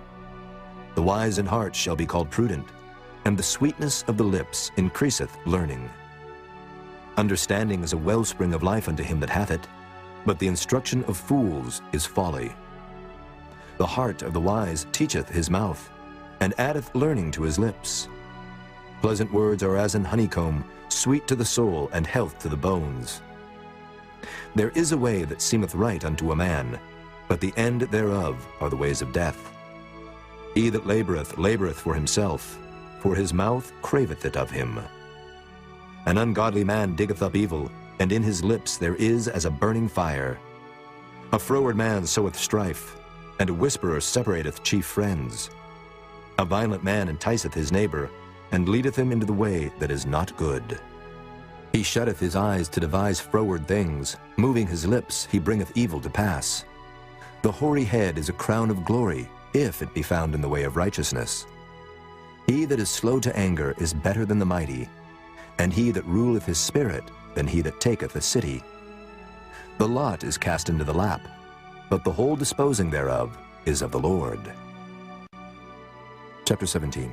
The wise in heart shall be called prudent, and the sweetness of the lips increaseth learning. Understanding is a wellspring of life unto him that hath it, but the instruction of fools is folly. The heart of the wise teacheth his mouth, and addeth learning to his lips. Pleasant words are as an honeycomb, sweet to the soul and health to the bones. There is a way that seemeth right unto a man, but the end thereof are the ways of death. He that laboureth, laboureth for himself, for his mouth craveth it of him. An ungodly man diggeth up evil, and in his lips there is as a burning fire. A froward man soweth strife, and a whisperer separateth chief friends. A violent man enticeth his neighbor, and leadeth him into the way that is not good. He shutteth his eyes to devise froward things, moving his lips he bringeth evil to pass. The hoary head is a crown of glory, if it be found in the way of righteousness. He that is slow to anger is better than the mighty, and he that ruleth his spirit than he that taketh a city. The lot is cast into the lap, but the whole disposing thereof is of the Lord. Chapter 17.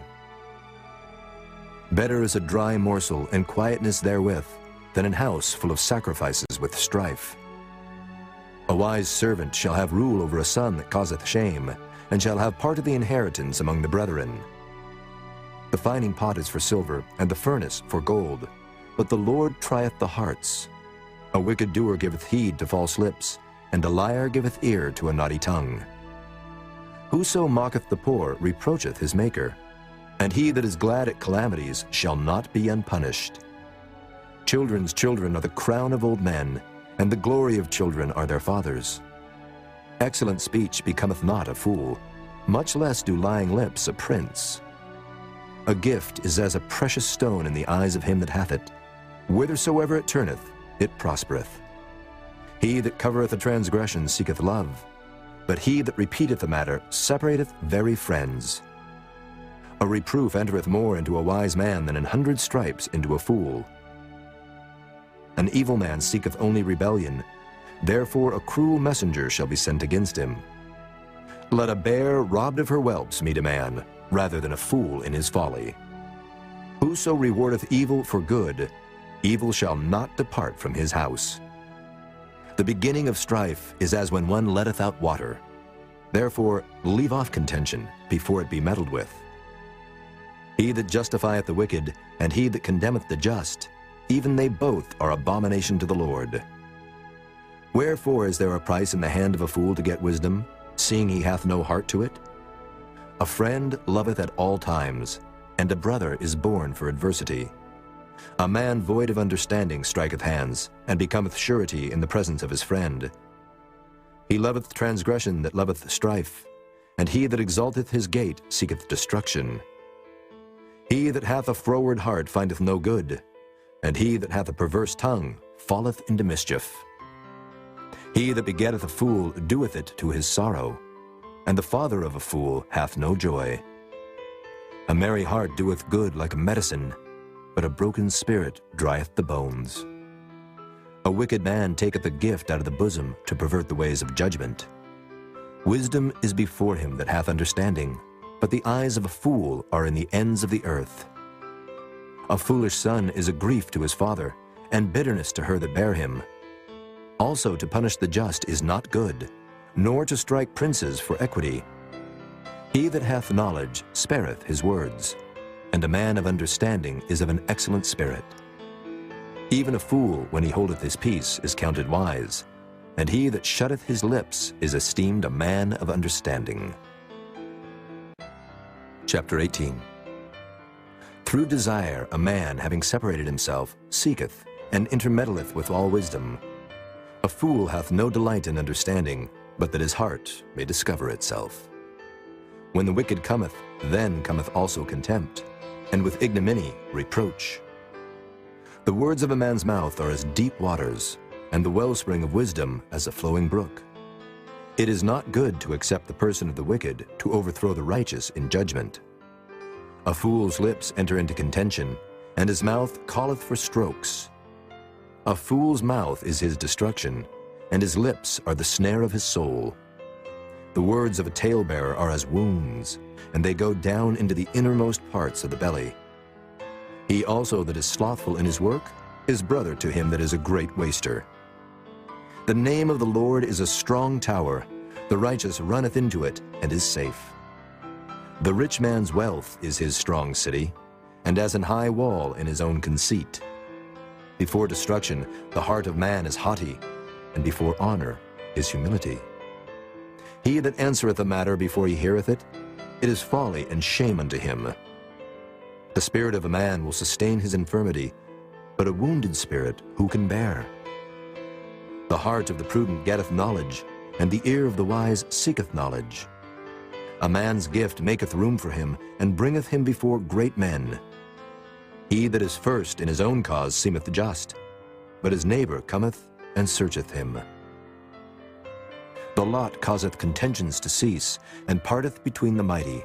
Better is a dry morsel and quietness therewith than an house full of sacrifices with strife. A wise servant shall have rule over a son that causeth shame, and shall have part of the inheritance among the brethren. The fining pot is for silver, and the furnace for gold, but the Lord trieth the hearts. A wicked doer giveth heed to false lips, and a liar giveth ear to a naughty tongue. Whoso mocketh the poor reproacheth his Maker, and he that is glad at calamities shall not be unpunished. Children's children are the crown of old men, and the glory of children are their fathers. Excellent speech becometh not a fool, much less do lying lips a prince. A gift is as a precious stone in the eyes of him that hath it. Whithersoever it turneth, it prospereth. He that covereth a transgression seeketh love, but he that repeateth a matter separateth very friends. A reproof entereth more into a wise man than 100 stripes into a fool. An evil man seeketh only rebellion, therefore a cruel messenger shall be sent against him. Let a bear robbed of her whelps meet a man, rather than a fool in his folly. Whoso rewardeth evil for good, evil shall not depart from his house. The beginning of strife is as when one letteth out water. Therefore leave off contention before it be meddled with. He that justifieth the wicked, and he that condemneth the just, even they both are abomination to the Lord. Wherefore is there a price in the hand of a fool to get wisdom, seeing he hath no heart to it? A friend loveth at all times, and a brother is born for adversity. A man void of understanding striketh hands, and becometh surety in the presence of his friend. He loveth transgression that loveth strife, and he that exalteth his gate seeketh destruction. He that hath a froward heart findeth no good, and he that hath a perverse tongue falleth into mischief. He that begetteth a fool doeth it to his sorrow, and the father of a fool hath no joy. A merry heart doeth good like a medicine, but a broken spirit drieth the bones. A wicked man taketh a gift out of the bosom to pervert the ways of judgment. Wisdom is before him that hath understanding, but the eyes of a fool are in the ends of the earth. A foolish son is a grief to his father, and bitterness to her that bare him. Also to punish the just is not good, nor to strike princes for equity. He that hath knowledge spareth his words, and a man of understanding is of an excellent spirit. Even a fool, when he holdeth his peace, is counted wise, and he that shutteth his lips is esteemed a man of understanding. Chapter 18. Through desire a man, having separated himself, seeketh, and intermeddleth with all wisdom. A fool hath no delight in understanding, but that his heart may discover itself. When the wicked cometh, then cometh also contempt, and with ignominy reproach. The words of a man's mouth are as deep waters, and the wellspring of wisdom as a flowing brook. It is not good to accept the person of the wicked, to overthrow the righteous in judgment. A fool's lips enter into contention, and his mouth calleth for strokes. A fool's mouth is his destruction, and his lips are the snare of his soul. The words of a talebearer are as wounds, and they go down into the innermost parts of the belly. He also that is slothful in his work is brother to him that is a great waster. The name of the Lord is a strong tower. The righteous runneth into it and is safe. The rich man's wealth is his strong city, and as an high wall in his own conceit. Before destruction the heart of man is haughty, and before honor is humility. He that answereth a matter before he heareth it, it is folly and shame unto him. The spirit of a man will sustain his infirmity, but a wounded spirit who can bear? The heart of the prudent getteth knowledge, and the ear of the wise seeketh knowledge. A man's gift maketh room for him, and bringeth him before great men. He that is first in his own cause seemeth just, but his neighbor cometh and searcheth him. The lot causeth contentions to cease, and parteth between the mighty.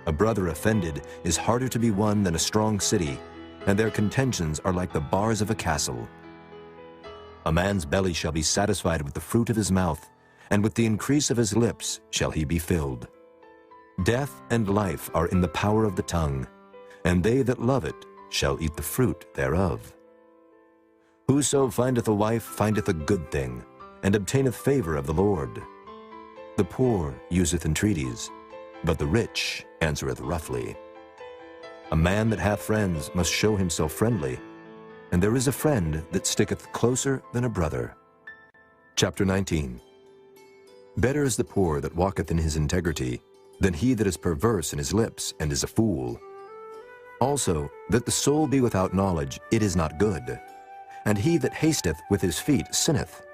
A brother offended is harder to be won than a strong city, and their contentions are like the bars of a castle. A man's belly shall be satisfied with the fruit of his mouth, and with the increase of his lips shall he be filled. Death and life are in the power of the tongue, and they that love it shall eat the fruit thereof. Whoso findeth a wife findeth a good thing, and obtaineth favor of the Lord. The poor useth entreaties, but the rich answereth roughly. A man that hath friends must show himself friendly, and there is a friend that sticketh closer than a brother. Chapter 19. Better is the poor that walketh in his integrity, than he that is perverse in his lips and is a fool. Also, that the soul be without knowledge, it is not good, and he that hasteth with his feet sinneth.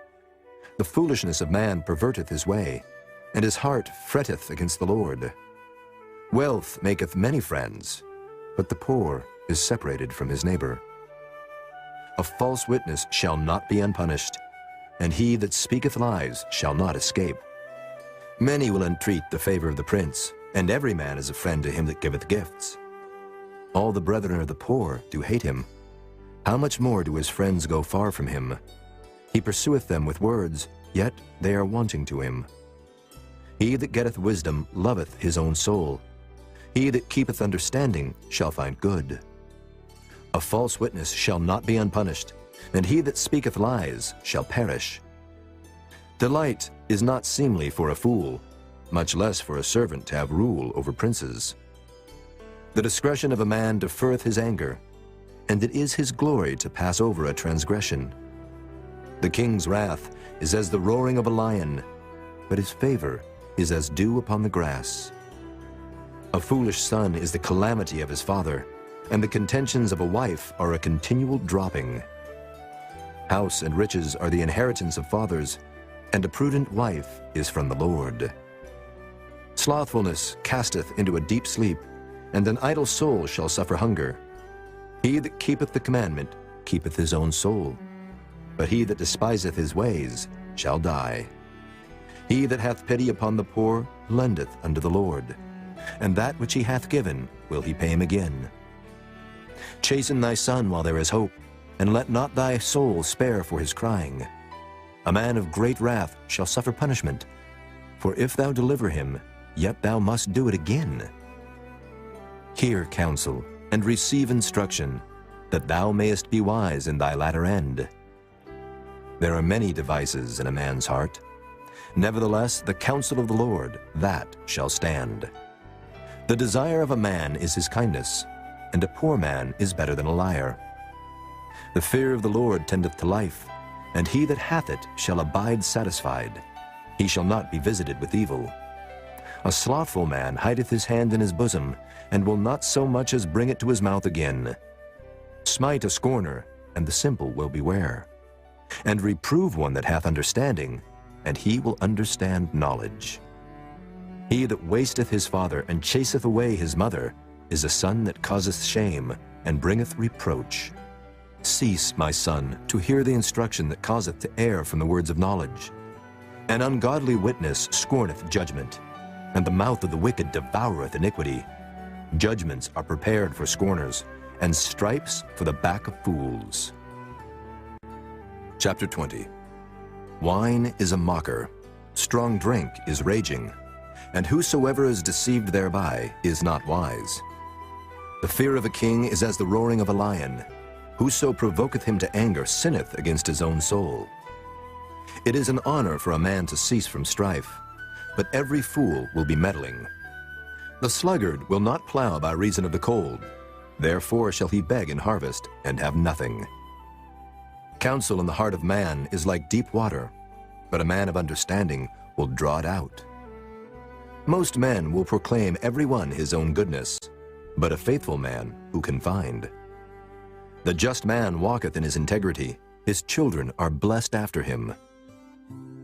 The foolishness of man perverteth his way, and his heart fretteth against the Lord. Wealth maketh many friends, but the poor is separated from his neighbor. A false witness shall not be unpunished, and he that speaketh lies shall not escape. Many will entreat the favor of the prince, and every man is a friend to him that giveth gifts. All the brethren of the poor do hate him. How much more do his friends go far from him? He pursueth them with words, yet they are wanting to him. He that getteth wisdom loveth his own soul. He that keepeth understanding shall find good. A false witness shall not be unpunished, and he that speaketh lies shall perish. Delight is not seemly for a fool, much less for a servant to have rule over princes. The discretion of a man deferreth his anger, and it is his glory to pass over a transgression. The king's wrath is as the roaring of a lion, but his favor is as dew upon the grass. A foolish son is the calamity of his father, and the contentions of a wife are a continual dropping. House and riches are the inheritance of fathers, and a prudent wife is from the Lord. Slothfulness casteth into a deep sleep, and an idle soul shall suffer hunger. He that keepeth the commandment keepeth his own soul, but he that despiseth his ways shall die. He that hath pity upon the poor lendeth unto the Lord, and that which he hath given will he pay him again. Chasten thy son while there is hope, and let not thy soul spare for his crying. A man of great wrath shall suffer punishment, for if thou deliver him, yet thou must do it again. Hear counsel, and receive instruction, that thou mayest be wise in thy latter end. There are many devices in a man's heart. Nevertheless, the counsel of the Lord, that shall stand. The desire of a man is his kindness, and a poor man is better than a liar. The fear of the Lord tendeth to life, and he that hath it shall abide satisfied. He shall not be visited with evil. A slothful man hideth his hand in his bosom, and will not so much as bring it to his mouth again. Smite a scorner, and the simple will beware. And reprove one that hath understanding, and he will understand knowledge. He that wasteth his father and chaseth away his mother is a son that causeth shame and bringeth reproach. Cease, my son, to hear the instruction that causeth to err from the words of knowledge. An ungodly witness scorneth judgment, and the mouth of the wicked devoureth iniquity. Judgments are prepared for scorners, and stripes for the back of fools. Chapter 20. Wine is a mocker, strong drink is raging, and whosoever is deceived thereby is not wise. The fear of a king is as the roaring of a lion. Whoso provoketh him to anger sinneth against his own soul. It is an honor for a man to cease from strife, but every fool will be meddling. The sluggard will not plow by reason of the cold, therefore shall he beg in harvest and have nothing. Counsel in the heart of man is like deep water, but a man of understanding will draw it out. Most men will proclaim every one his own goodness, but a faithful man who can find? The just man walketh in his integrity. His children are blessed after him.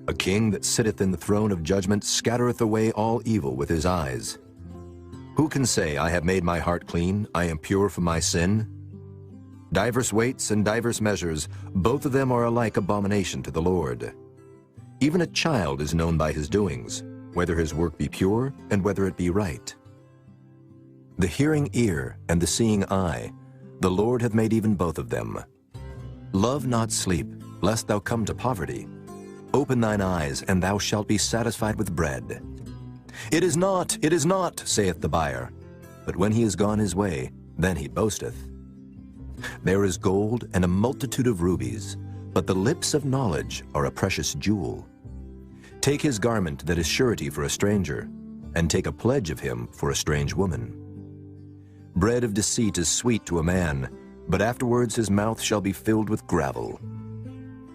A king that sitteth in the throne of judgment scattereth away all evil with his eyes. Who can say, I have made my heart clean, I am pure from my sin? Divers weights and divers measures, both of them are alike abomination to the Lord. Even a child is known by his doings, whether his work be pure and whether it be right. The hearing ear and the seeing eye, the Lord hath made even both of them. Love not sleep, lest thou come to poverty. Open thine eyes, and thou shalt be satisfied with bread. It is not, saith the buyer. But when he is gone his way, then he boasteth. There is gold and a multitude of rubies, but the lips of knowledge are a precious jewel. Take his garment that is surety for a stranger, and take a pledge of him for a strange woman. Bread of deceit is sweet to a man, but afterwards his mouth shall be filled with gravel.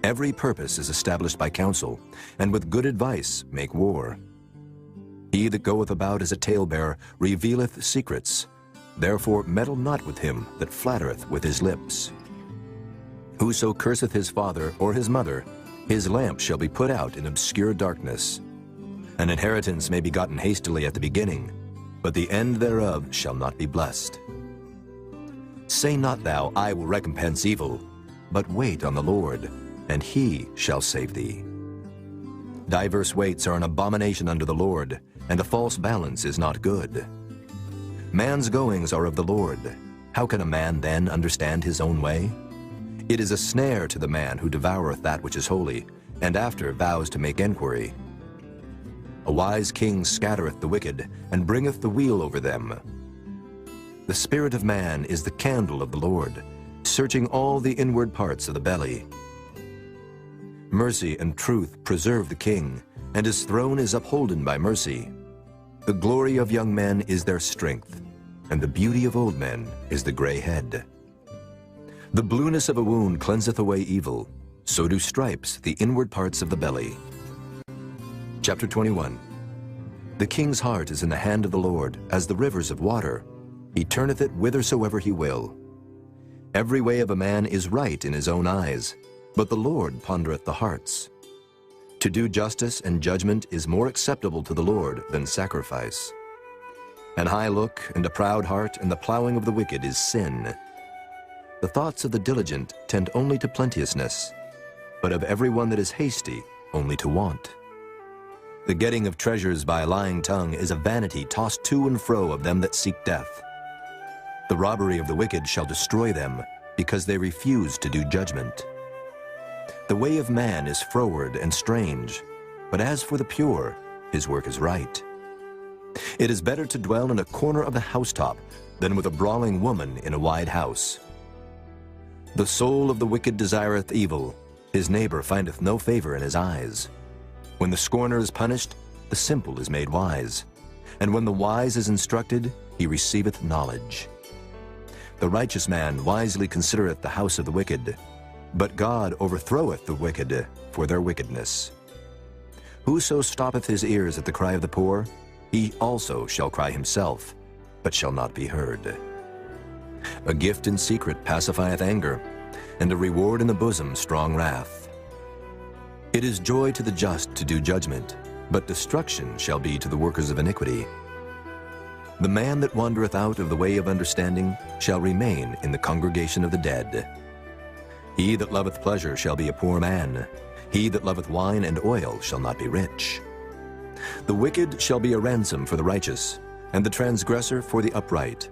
Every purpose is established by counsel, and with good advice make war. He that goeth about as a talebearer revealeth secrets. Therefore meddle not with him that flattereth with his lips. Whoso curseth his father or his mother, his lamp shall be put out in obscure darkness. An inheritance may be gotten hastily at the beginning, but the end thereof shall not be blessed. Say not thou, I will recompense evil, but wait on the Lord, and he shall save thee. Diverse weights are an abomination unto the Lord, and a false balance is not good. Man's goings are of the Lord. How can a man then understand his own way? It is a snare to the man who devoureth that which is holy, and after vows to make enquiry. A wise king scattereth the wicked, and bringeth the wheel over them. The spirit of man is the candle of the Lord, searching all the inward parts of the belly. Mercy and truth preserve the king, and his throne is upholden by mercy. The glory of young men is their strength, and the beauty of old men is the gray head. The blueness of a wound cleanseth away evil, so do stripes the inward parts of the belly. Chapter 21. The king's heart is in the hand of the Lord, as the rivers of water. He turneth it whithersoever he will. Every way of a man is right in his own eyes, but the Lord pondereth the hearts. To do justice and judgment is more acceptable to the Lord than sacrifice. An high look and a proud heart and the plowing of the wicked is sin. The thoughts of the diligent tend only to plenteousness, but of every one that is hasty only to want. The getting of treasures by a lying tongue is a vanity tossed to and fro of them that seek death. The robbery of the wicked shall destroy them, because they refuse to do judgment. The way of man is froward and strange, but as for the pure, his work is right. It is better to dwell in a corner of the housetop than with a brawling woman in a wide house. The soul of the wicked desireth evil, his neighbor findeth no favor in his eyes. When the scorner is punished, the simple is made wise, and when the wise is instructed, he receiveth knowledge. The righteous man wisely considereth the house of the wicked, but God overthroweth the wicked for their wickedness. Whoso stoppeth his ears at the cry of the poor, he also shall cry himself, but shall not be heard. A gift in secret pacifieth anger, and a reward in the bosom strong wrath. It is joy to the just to do judgment, but destruction shall be to the workers of iniquity. The man that wandereth out of the way of understanding shall remain in the congregation of the dead. He that loveth pleasure shall be a poor man. He that loveth wine and oil shall not be rich. The wicked shall be a ransom for the righteous, and the transgressor for the upright.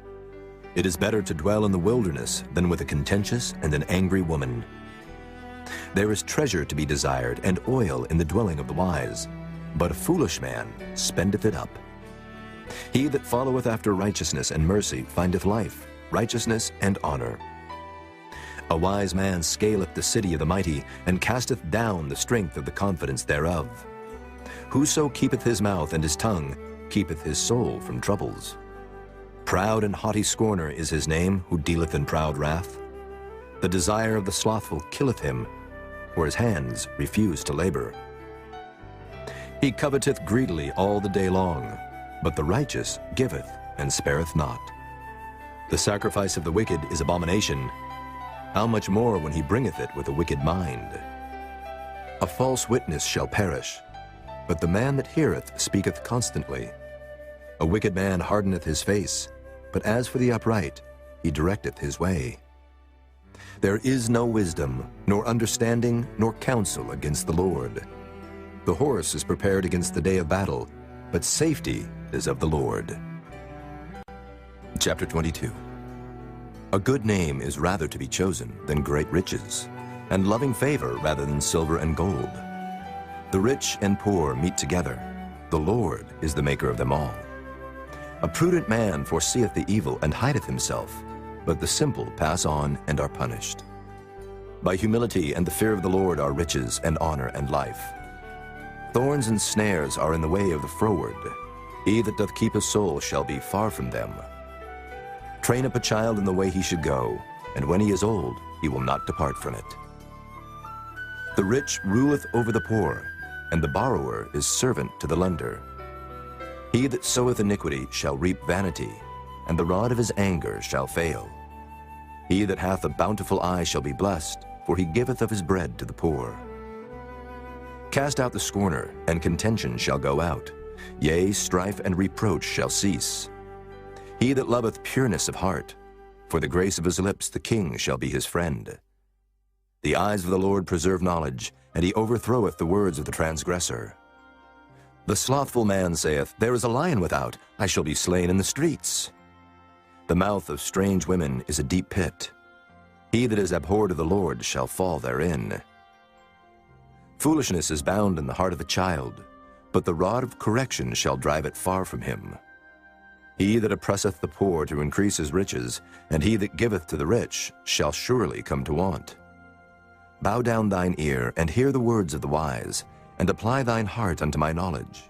It is better to dwell in the wilderness than with a contentious and an angry woman. There is treasure to be desired, and oil in the dwelling of the wise, but a foolish man spendeth it up. He that followeth after righteousness and mercy findeth life, righteousness, and honor. A wise man scaleth the city of the mighty, and casteth down the strength of the confidence thereof. Whoso keepeth his mouth and his tongue keepeth his soul from troubles. Proud and haughty scorner is his name, who dealeth in proud wrath. The desire of the slothful killeth him, for his hands refuse to labor. He coveteth greedily all the day long, but the righteous giveth and spareth not. The sacrifice of the wicked is abomination, How much more when he bringeth it with a wicked mind? A false witness shall perish, but the man that heareth speaketh constantly. A wicked man hardeneth his face, but as for the upright, he directeth his way. There is no wisdom, nor understanding, nor counsel against the Lord. The horse is prepared against the day of battle, but safety is of the Lord. Chapter 22. A good name is rather to be chosen than great riches, and loving favor rather than silver and gold. The rich and poor meet together. The Lord is the maker of them all. A prudent man foreseeth the evil and hideth himself, but the simple pass on and are punished. By humility and the fear of the Lord are riches and honor and life. Thorns and snares are in the way of the froward. He that doth keep his soul shall be far from them. Train up a child in the way he should go, and when he is old, he will not depart from it. The rich ruleth over the poor, and the borrower is servant to the lender. He that soweth iniquity shall reap vanity, and the rod of his anger shall fail. He that hath a bountiful eye shall be blessed, for he giveth of his bread to the poor. Cast out the scorner, and contention shall go out. Yea, strife and reproach shall cease. He that loveth pureness of heart, for the grace of his lips the king shall be his friend. The eyes of the Lord preserve knowledge, and he overthroweth the words of the transgressor. The slothful man saith, There is a lion without, I shall be slain in the streets. The mouth of strange women is a deep pit. He that is abhorred of the Lord shall fall therein. Foolishness is bound in the heart of a child, but the rod of correction shall drive it far from him. He that oppresseth the poor to increase his riches, and he that giveth to the rich, shall surely come to want. Bow down thine ear, and hear the words of the wise, and apply thine heart unto my knowledge.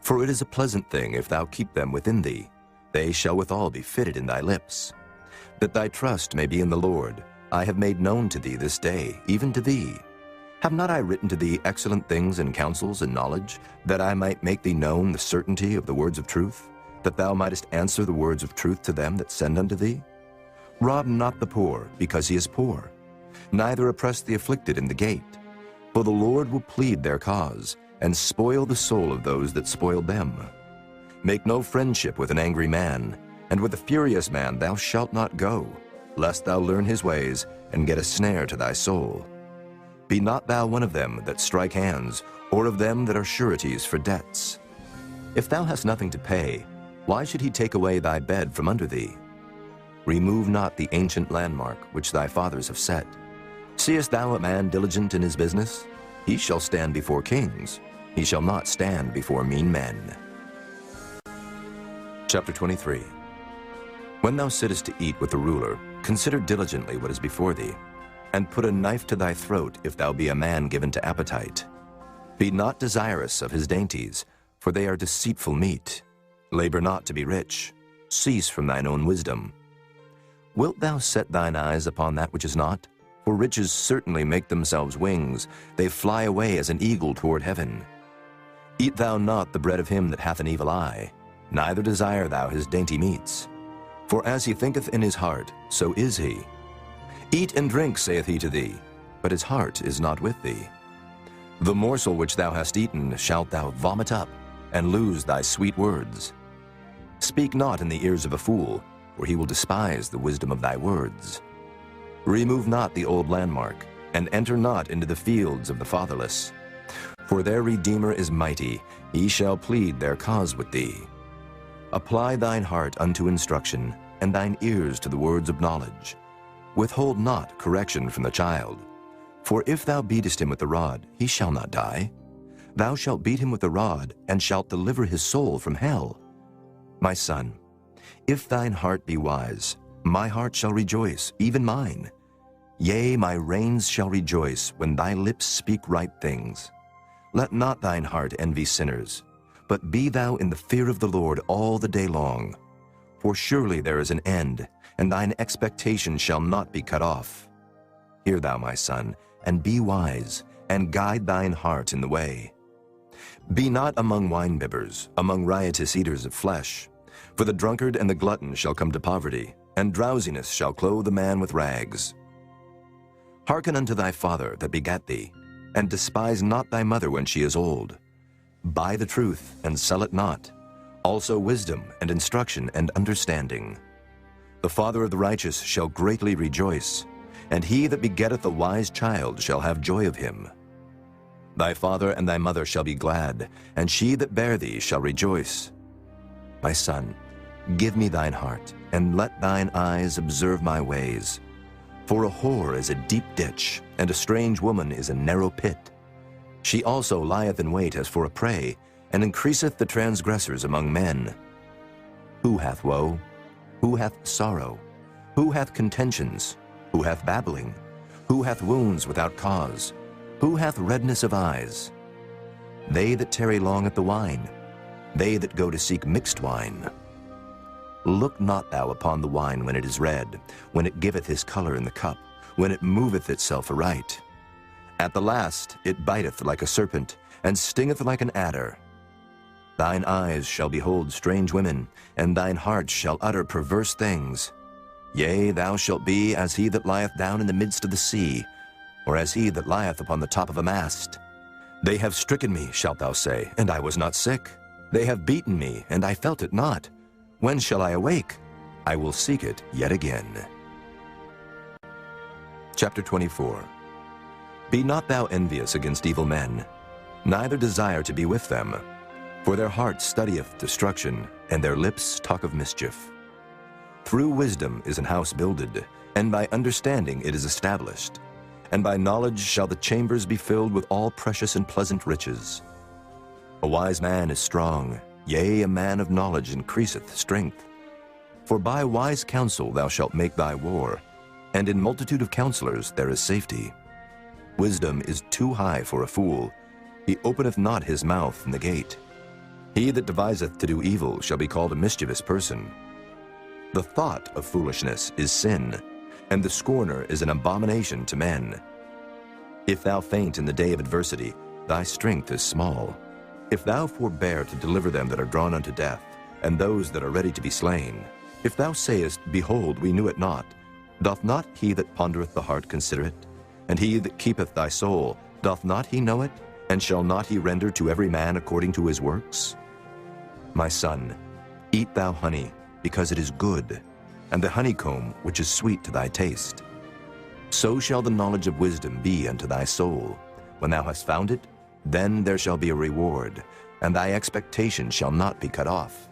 For it is a pleasant thing if thou keep them within thee. They shall withal be fitted in thy lips. That thy trust may be in the Lord, I have made known to thee this day, even to thee. Have not I written to thee excellent things and counsels and knowledge, that I might make thee known the certainty of the words of truth, that thou mightest answer the words of truth to them that send unto thee? Rob not the poor, because he is poor, neither oppress the afflicted in the gate. For the Lord will plead their cause, and spoil the soul of those that spoiled them. Make no friendship with an angry man, and with a furious man thou shalt not go, lest thou learn his ways, and get a snare to thy soul. Be not thou one of them that strike hands, or of them that are sureties for debts. If thou hast nothing to pay, why should he take away thy bed from under thee? Remove not the ancient landmark which thy fathers have set. Seest thou a man diligent in his business? He shall stand before kings. He shall not stand before mean men. Chapter 23. When thou sittest to eat with the ruler, consider diligently what is before thee, and put a knife to thy throat if thou be a man given to appetite. Be not desirous of his dainties, for they are deceitful meat. Labor not to be rich. Cease from thine own wisdom. Wilt thou set thine eyes upon that which is not? For riches certainly make themselves wings. They fly away as an eagle toward heaven. Eat thou not the bread of him that hath an evil eye, neither desire thou his dainty meats. For as he thinketh in his heart, so is he. Eat and drink, saith he to thee, but his heart is not with thee. The morsel which thou hast eaten shalt thou vomit up, and lose thy sweet words. Speak not in the ears of a fool, for he will despise the wisdom of thy words. Remove not the old landmark, and enter not into the fields of the fatherless. For their Redeemer is mighty, he shall plead their cause with thee. Apply thine heart unto instruction, and thine ears to the words of knowledge. Withhold not correction from the child. For if thou beatest him with the rod, he shall not die. Thou shalt beat him with the rod, and shalt deliver his soul from hell. My son, if thine heart be wise, my heart shall rejoice, even mine. Yea, my reins shall rejoice when thy lips speak right things. Let not thine heart envy sinners, but be thou in the fear of the Lord all the day long. For surely there is an end, and thine expectation shall not be cut off. Hear thou, my son, and be wise, and guide thine heart in the way. Be not among winebibbers, among riotous eaters of flesh. For the drunkard and the glutton shall come to poverty, and drowsiness shall clothe a man with rags. Hearken unto thy father that begat thee, and despise not thy mother when she is old. Buy the truth, and sell it not, also wisdom, and instruction, and understanding. The father of the righteous shall greatly rejoice, and he that begetteth a wise child shall have joy of him. Thy father and thy mother shall be glad, and she that bare thee shall rejoice. My son, give me thine heart, and let thine eyes observe my ways. For a whore is a deep ditch, and a strange woman is a narrow pit. She also lieth in wait as for a prey, and increaseth the transgressors among men. Who hath woe? Who hath sorrow? Who hath contentions? Who hath babbling? Who hath wounds without cause? Who hath redness of eyes? They that tarry long at the wine, they that go to seek mixed wine. Look not thou upon the wine when it is red, when it giveth his color in the cup, when it moveth itself aright. At the last it biteth like a serpent, and stingeth like an adder. Thine eyes shall behold strange women, and thine heart shall utter perverse things. Yea, thou shalt be as he that lieth down in the midst of the sea, or as he that lieth upon the top of a mast. They have stricken me, shalt thou say, and I was not sick. They have beaten me, and I felt it not. When shall I awake? I will seek it yet again. Chapter 24. Be not thou envious against evil men, neither desire to be with them. For their heart studieth destruction, and their lips talk of mischief. Through wisdom is an house builded, and by understanding it is established. And by knowledge shall the chambers be filled with all precious and pleasant riches. A wise man is strong, yea, a man of knowledge increaseth strength. For by wise counsel thou shalt make thy war, and in multitude of counselors there is safety. Wisdom is too high for a fool, he openeth not his mouth in the gate. He that deviseth to do evil shall be called a mischievous person. The thought of foolishness is sin, and the scorner is an abomination to men. If thou faint in the day of adversity, thy strength is small. If thou forbear to deliver them that are drawn unto death, and those that are ready to be slain, if thou sayest, Behold, we knew it not, doth not he that pondereth the heart consider it? And he that keepeth thy soul, doth not he know it? And shall not he render to every man according to his works? My son, eat thou honey, because it is good, and the honeycomb which is sweet to thy taste. So shall the knowledge of wisdom be unto thy soul. When thou hast found it, then there shall be a reward, and thy expectation shall not be cut off.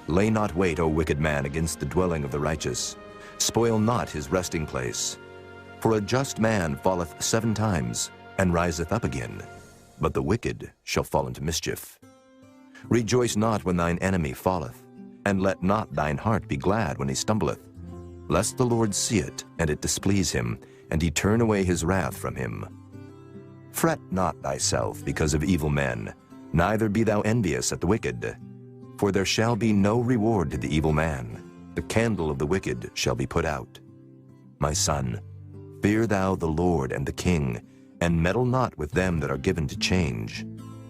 Lay not wait, O wicked man, against the dwelling of the righteous. Spoil not his resting place. For a just man falleth 7 times, and riseth up again, but the wicked shall fall into mischief. Rejoice not when thine enemy falleth, and let not thine heart be glad when he stumbleth, lest the Lord see it, and it displease him, and he turn away his wrath from him. Fret not thyself because of evil men, neither be thou envious at the wicked. For there shall be no reward to the evil man. The candle of the wicked shall be put out. My son, fear thou the Lord and the king, and meddle not with them that are given to change.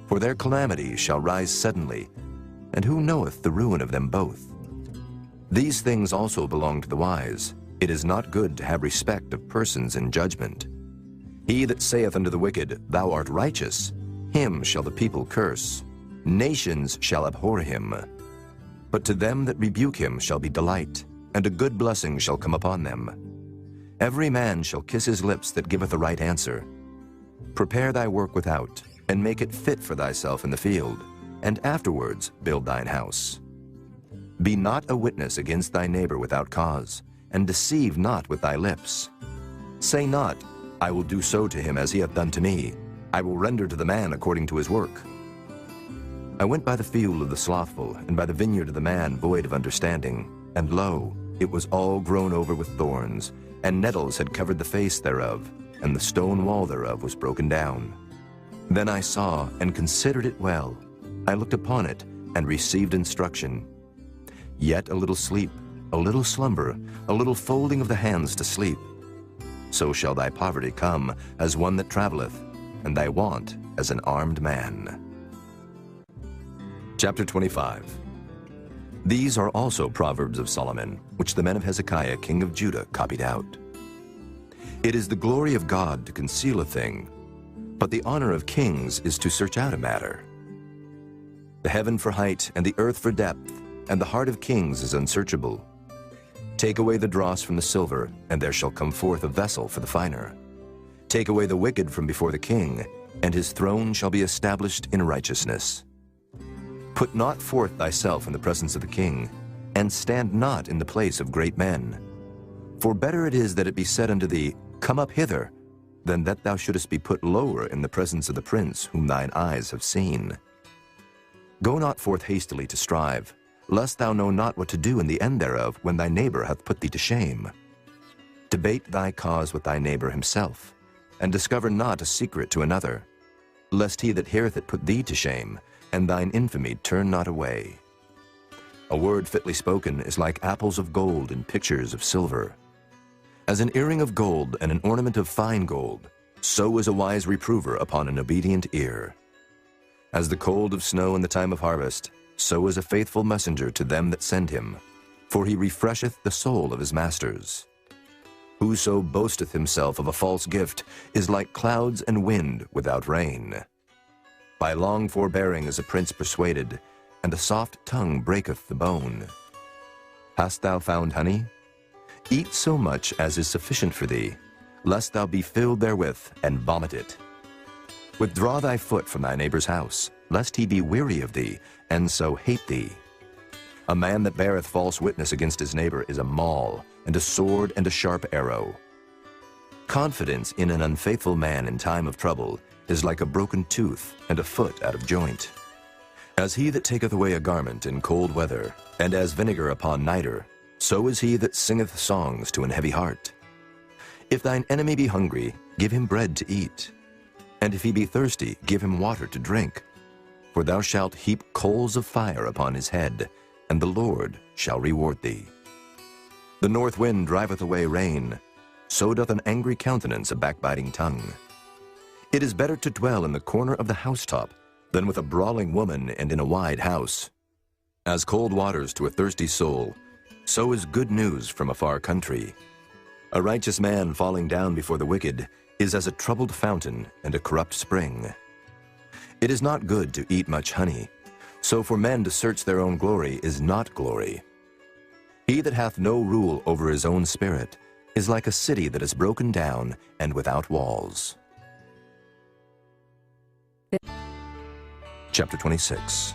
For their calamity shall rise suddenly, and who knoweth the ruin of them both? These things also belong to the wise. It is not good to have respect of persons in judgment. He that saith unto the wicked, Thou art righteous, him shall the people curse. Nations shall abhor him. But to them that rebuke him shall be delight, and a good blessing shall come upon them. Every man shall kiss his lips that giveth a right answer. Prepare thy work without, and make it fit for thyself in the field, and afterwards build thine house. Be not a witness against thy neighbor without cause, and deceive not with thy lips. Say not, I will do so to him as he hath done to me. I will render to the man according to his work. I went by the field of the slothful, and by the vineyard of the man void of understanding. And lo, it was all grown over with thorns, and nettles had covered the face thereof, and the stone wall thereof was broken down. Then I saw and considered it well. I looked upon it, and received instruction. Yet a little sleep, a little slumber, a little folding of the hands to sleep. So shall thy poverty come as one that travelleth, and thy want as an armed man. Chapter 25. These are also Proverbs of Solomon, which the men of Hezekiah king of Judah copied out. It is the glory of God to conceal a thing, but the honor of kings is to search out a matter. The heaven for height and the earth for depth, and the heart of kings is unsearchable. Take away the dross from the silver, and there shall come forth a vessel for the finer. Take away the wicked from before the king, and his throne shall be established in righteousness. Put not forth thyself in the presence of the king, and stand not in the place of great men. For better it is that it be said unto thee, Come up hither, than that thou shouldest be put lower in the presence of the prince whom thine eyes have seen. Go not forth hastily to strive, lest thou know not what to do in the end thereof when thy neighbor hath put thee to shame. Debate thy cause with thy neighbor himself, and discover not a secret to another, lest he that heareth it put thee to shame, and thine infamy turn not away. A word fitly spoken is like apples of gold in pictures of silver. As an earring of gold and an ornament of fine gold, so is a wise reprover upon an obedient ear. As the cold of snow in the time of harvest, so is a faithful messenger to them that send him, for he refresheth the soul of his masters. Whoso boasteth himself of a false gift is like clouds and wind without rain. By long forbearing is a prince persuaded, and a soft tongue breaketh the bone. Hast thou found honey? Eat so much as is sufficient for thee, lest thou be filled therewith and vomit it. Withdraw thy foot from thy neighbor's house, lest he be weary of thee, and so hate thee. A man that beareth false witness against his neighbor is a maul, and a sword and a sharp arrow. Confidence in an unfaithful man in time of trouble is like a broken tooth and a foot out of joint. As he that taketh away a garment in cold weather, and as vinegar upon nitre, so is he that singeth songs to an heavy heart. If thine enemy be hungry, give him bread to eat, and if he be thirsty, give him water to drink. For thou shalt heap coals of fire upon his head, and the Lord shall reward thee. The north wind driveth away rain, so doth an angry countenance a backbiting tongue. It is better to dwell in the corner of the housetop than with a brawling woman and in a wide house. As cold waters to a thirsty soul, so is good news from a far country. A righteous man falling down before the wicked is as a troubled fountain and a corrupt spring. It is not good to eat much honey, so for men to search their own glory is not glory. He that hath no rule over his own spirit is like a city that is broken down and without walls. Chapter 26.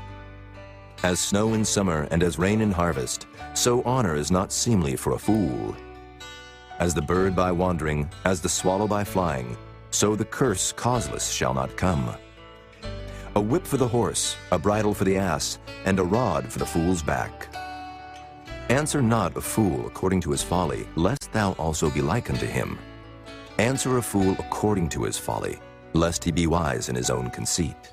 As snow in summer and as rain in harvest, so honor is not seemly for a fool. As the bird by wandering, as the swallow by flying, so the curse causeless shall not come. A whip for the horse, a bridle for the ass, and a rod for the fool's back. Answer not a fool according to his folly, lest thou also be like unto him. Answer a fool according to his folly, lest he be wise in his own conceit.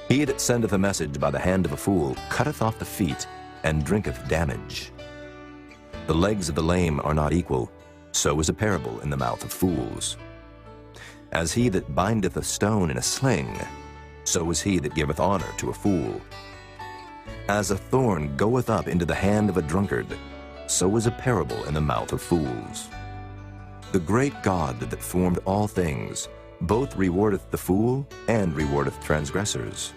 He that sendeth a message by the hand of a fool cutteth off the feet, and drinketh damage. The legs of the lame are not equal, so is a parable in the mouth of fools. As he that bindeth a stone in a sling, so is he that giveth honor to a fool. As a thorn goeth up into the hand of a drunkard, so is a parable in the mouth of fools. The great God that formed all things both rewardeth the fool and rewardeth transgressors.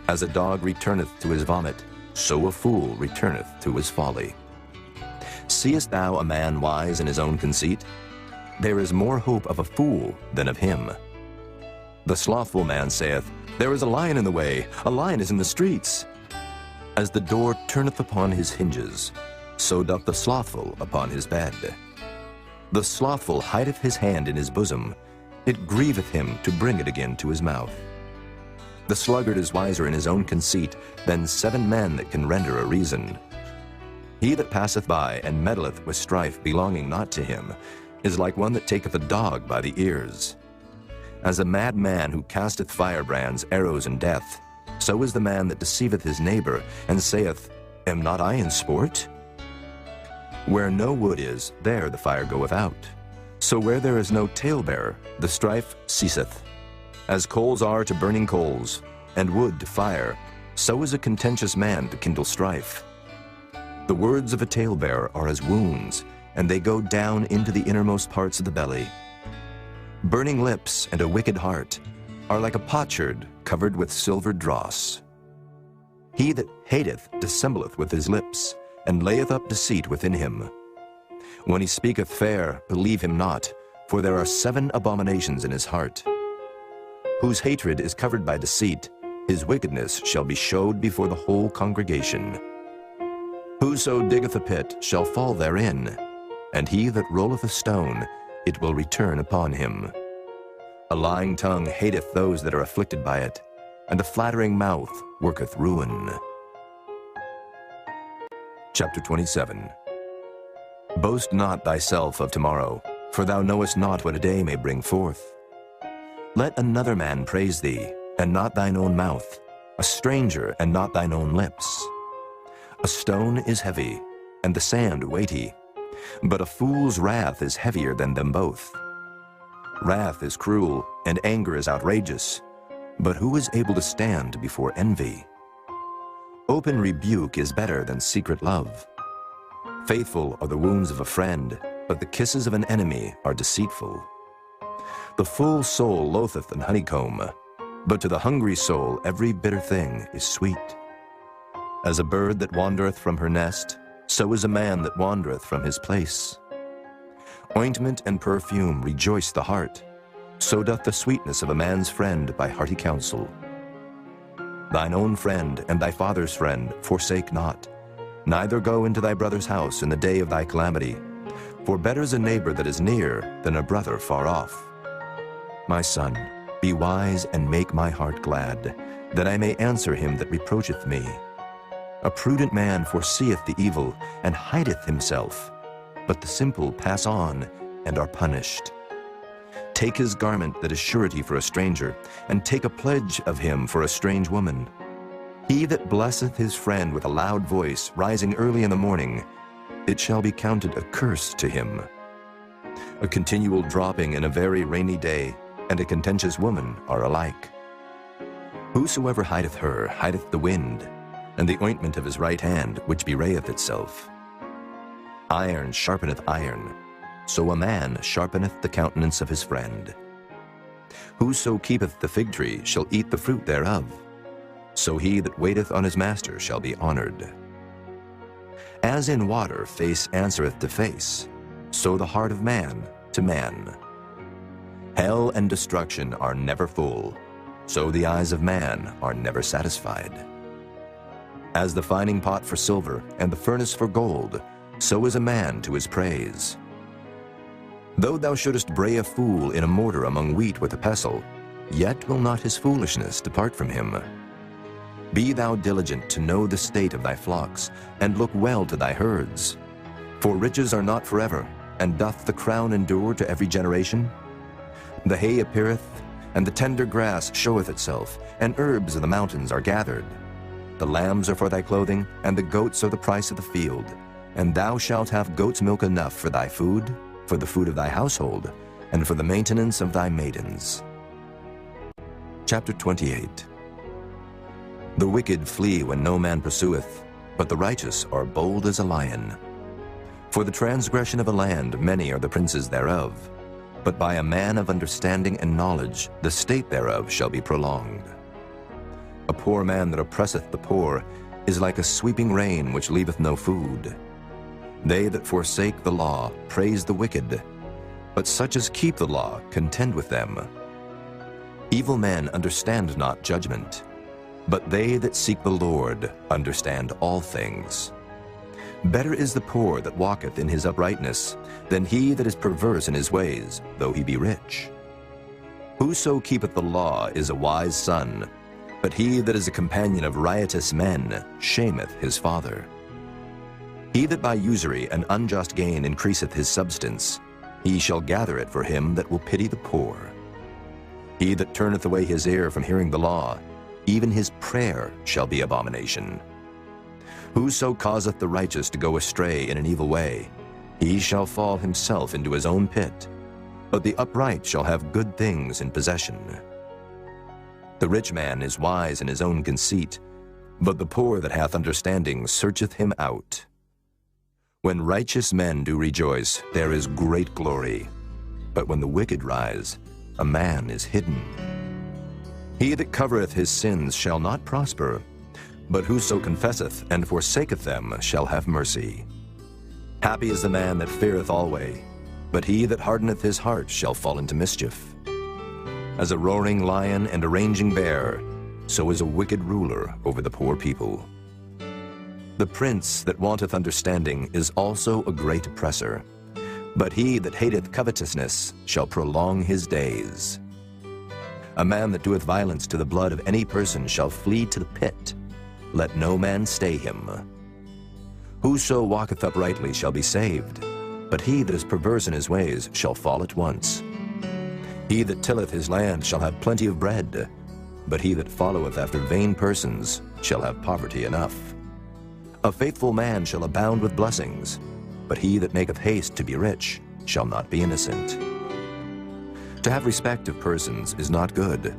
As a dog returneth to his vomit, so a fool returneth to his folly. Seest thou a man wise in his own conceit? There is more hope of a fool than of him. The slothful man saith, There is a lion in the way, a lion is in the streets. As the door turneth upon his hinges, so doth the slothful upon his bed. The slothful hideth his hand in his bosom, it grieveth him to bring it again to his mouth. The sluggard is wiser in his own conceit than 7 men that can render a reason. He that passeth by and meddleth with strife belonging not to him is like one that taketh a dog by the ears. As a mad man who casteth firebrands, arrows, and death, so is the man that deceiveth his neighbor, and saith, Am not I in sport? Where no wood is, there the fire goeth out. So where there is no talebearer, the strife ceaseth. As coals are to burning coals, and wood to fire, so is a contentious man to kindle strife. The words of a talebearer are as wounds, and they go down into the innermost parts of the belly. Burning lips and a wicked heart are like a potsherd covered with silver dross. He that hateth dissembleth with his lips, and layeth up deceit within him. When he speaketh fair, believe him not, for there are 7 abominations in his heart. Whose hatred is covered by deceit, his wickedness shall be showed before the whole congregation. Whoso diggeth a pit shall fall therein, and he that rolleth a stone, it will return upon him. A lying tongue hateth those that are afflicted by it, and a flattering mouth worketh ruin. Chapter 27. Boast not thyself of tomorrow, for thou knowest not what a day may bring forth. Let another man praise thee, and not thine own mouth, a stranger, and not thine own lips. A stone is heavy, and the sand weighty, but a fool's wrath is heavier than them both. Wrath is cruel, and anger is outrageous, but who is able to stand before envy? Open rebuke is better than secret love. Faithful are the wounds of a friend, but the kisses of an enemy are deceitful. The full soul loatheth an honeycomb, but to the hungry soul every bitter thing is sweet. As a bird that wandereth from her nest, so is a man that wandereth from his place. Ointment and perfume rejoice the heart, so doth the sweetness of a man's friend by hearty counsel. Thine own friend and thy father's friend forsake not, neither go into thy brother's house in the day of thy calamity, for better is a neighbor that is near than a brother far off. My son, be wise and make my heart glad, that I may answer him that reproacheth me. A prudent man foreseeth the evil, and hideth himself, but the simple pass on and are punished. Take his garment that is surety for a stranger, and take a pledge of him for a strange woman. He that blesseth his friend with a loud voice, rising early in the morning, it shall be counted a curse to him. A continual dropping in a very rainy day, and a contentious woman are alike. Whosoever hideth her hideth the wind, and the ointment of his right hand, which bewrayeth itself. Iron sharpeneth iron, so a man sharpeneth the countenance of his friend. Whoso keepeth the fig tree shall eat the fruit thereof, so he that waiteth on his master shall be honored. As in water face answereth to face, so the heart of man to man. Hell and destruction are never full, so the eyes of man are never satisfied. As the fining pot for silver and the furnace for gold, so is a man to his praise. Though thou shouldest bray a fool in a mortar among wheat with a pestle, yet will not his foolishness depart from him. Be thou diligent to know the state of thy flocks, and look well to thy herds. For riches are not forever, and doth the crown endure to every generation? The hay appeareth, and the tender grass showeth itself, and herbs of the mountains are gathered. The lambs are for thy clothing, and the goats are the price of the field. And thou shalt have goat's milk enough for thy food, for the food of thy household, and for the maintenance of thy maidens. Chapter 28. The wicked flee when no man pursueth, but the righteous are bold as a lion. For the transgression of a land many are the princes thereof, but by a man of understanding and knowledge the state thereof shall be prolonged. A poor man that oppresseth the poor is like a sweeping rain which leaveth no food. They that forsake the law praise the wicked, but such as keep the law contend with them. Evil men understand not judgment, but they that seek the Lord understand all things. Better is the poor that walketh in his uprightness than he that is perverse in his ways, though he be rich. Whoso keepeth the law is a wise son, but he that is a companion of riotous men shameth his father. He that by usury and unjust gain increaseth his substance, he shall gather it for him that will pity the poor. He that turneth away his ear from hearing the law, even his prayer shall be abomination. Whoso causeth the righteous to go astray in an evil way, he shall fall himself into his own pit, but the upright shall have good things in possession. The rich man is wise in his own conceit, but the poor that hath understanding searcheth him out. When righteous men do rejoice, there is great glory. But when the wicked rise, a man is hidden. He that covereth his sins shall not prosper, but whoso confesseth and forsaketh them shall have mercy. Happy is the man that feareth always, but he that hardeneth his heart shall fall into mischief. As a roaring lion and a raging bear, so is a wicked ruler over the poor people. The prince that wanteth understanding is also a great oppressor, but he that hateth covetousness shall prolong his days. A man that doeth violence to the blood of any person shall flee to the pit. Let no man stay him. Whoso walketh uprightly shall be saved, but he that is perverse in his ways shall fall at once. He that tilleth his land shall have plenty of bread, but he that followeth after vain persons shall have poverty enough. A faithful man shall abound with blessings, but he that maketh haste to be rich shall not be innocent. To have respect of persons is not good,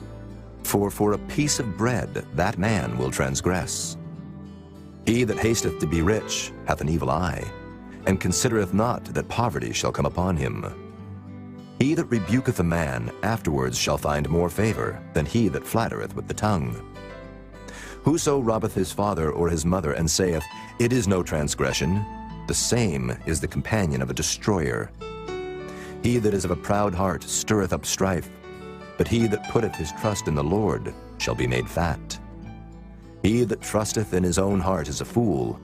for a piece of bread that man will transgress. He that hasteth to be rich hath an evil eye, and considereth not that poverty shall come upon him. He that rebuketh a man afterwards shall find more favor than he that flattereth with the tongue. Whoso robbeth his father or his mother, and saith, It is no transgression, the same is the companion of a destroyer. He that is of a proud heart stirreth up strife, but he that putteth his trust in the Lord shall be made fat. He that trusteth in his own heart is a fool,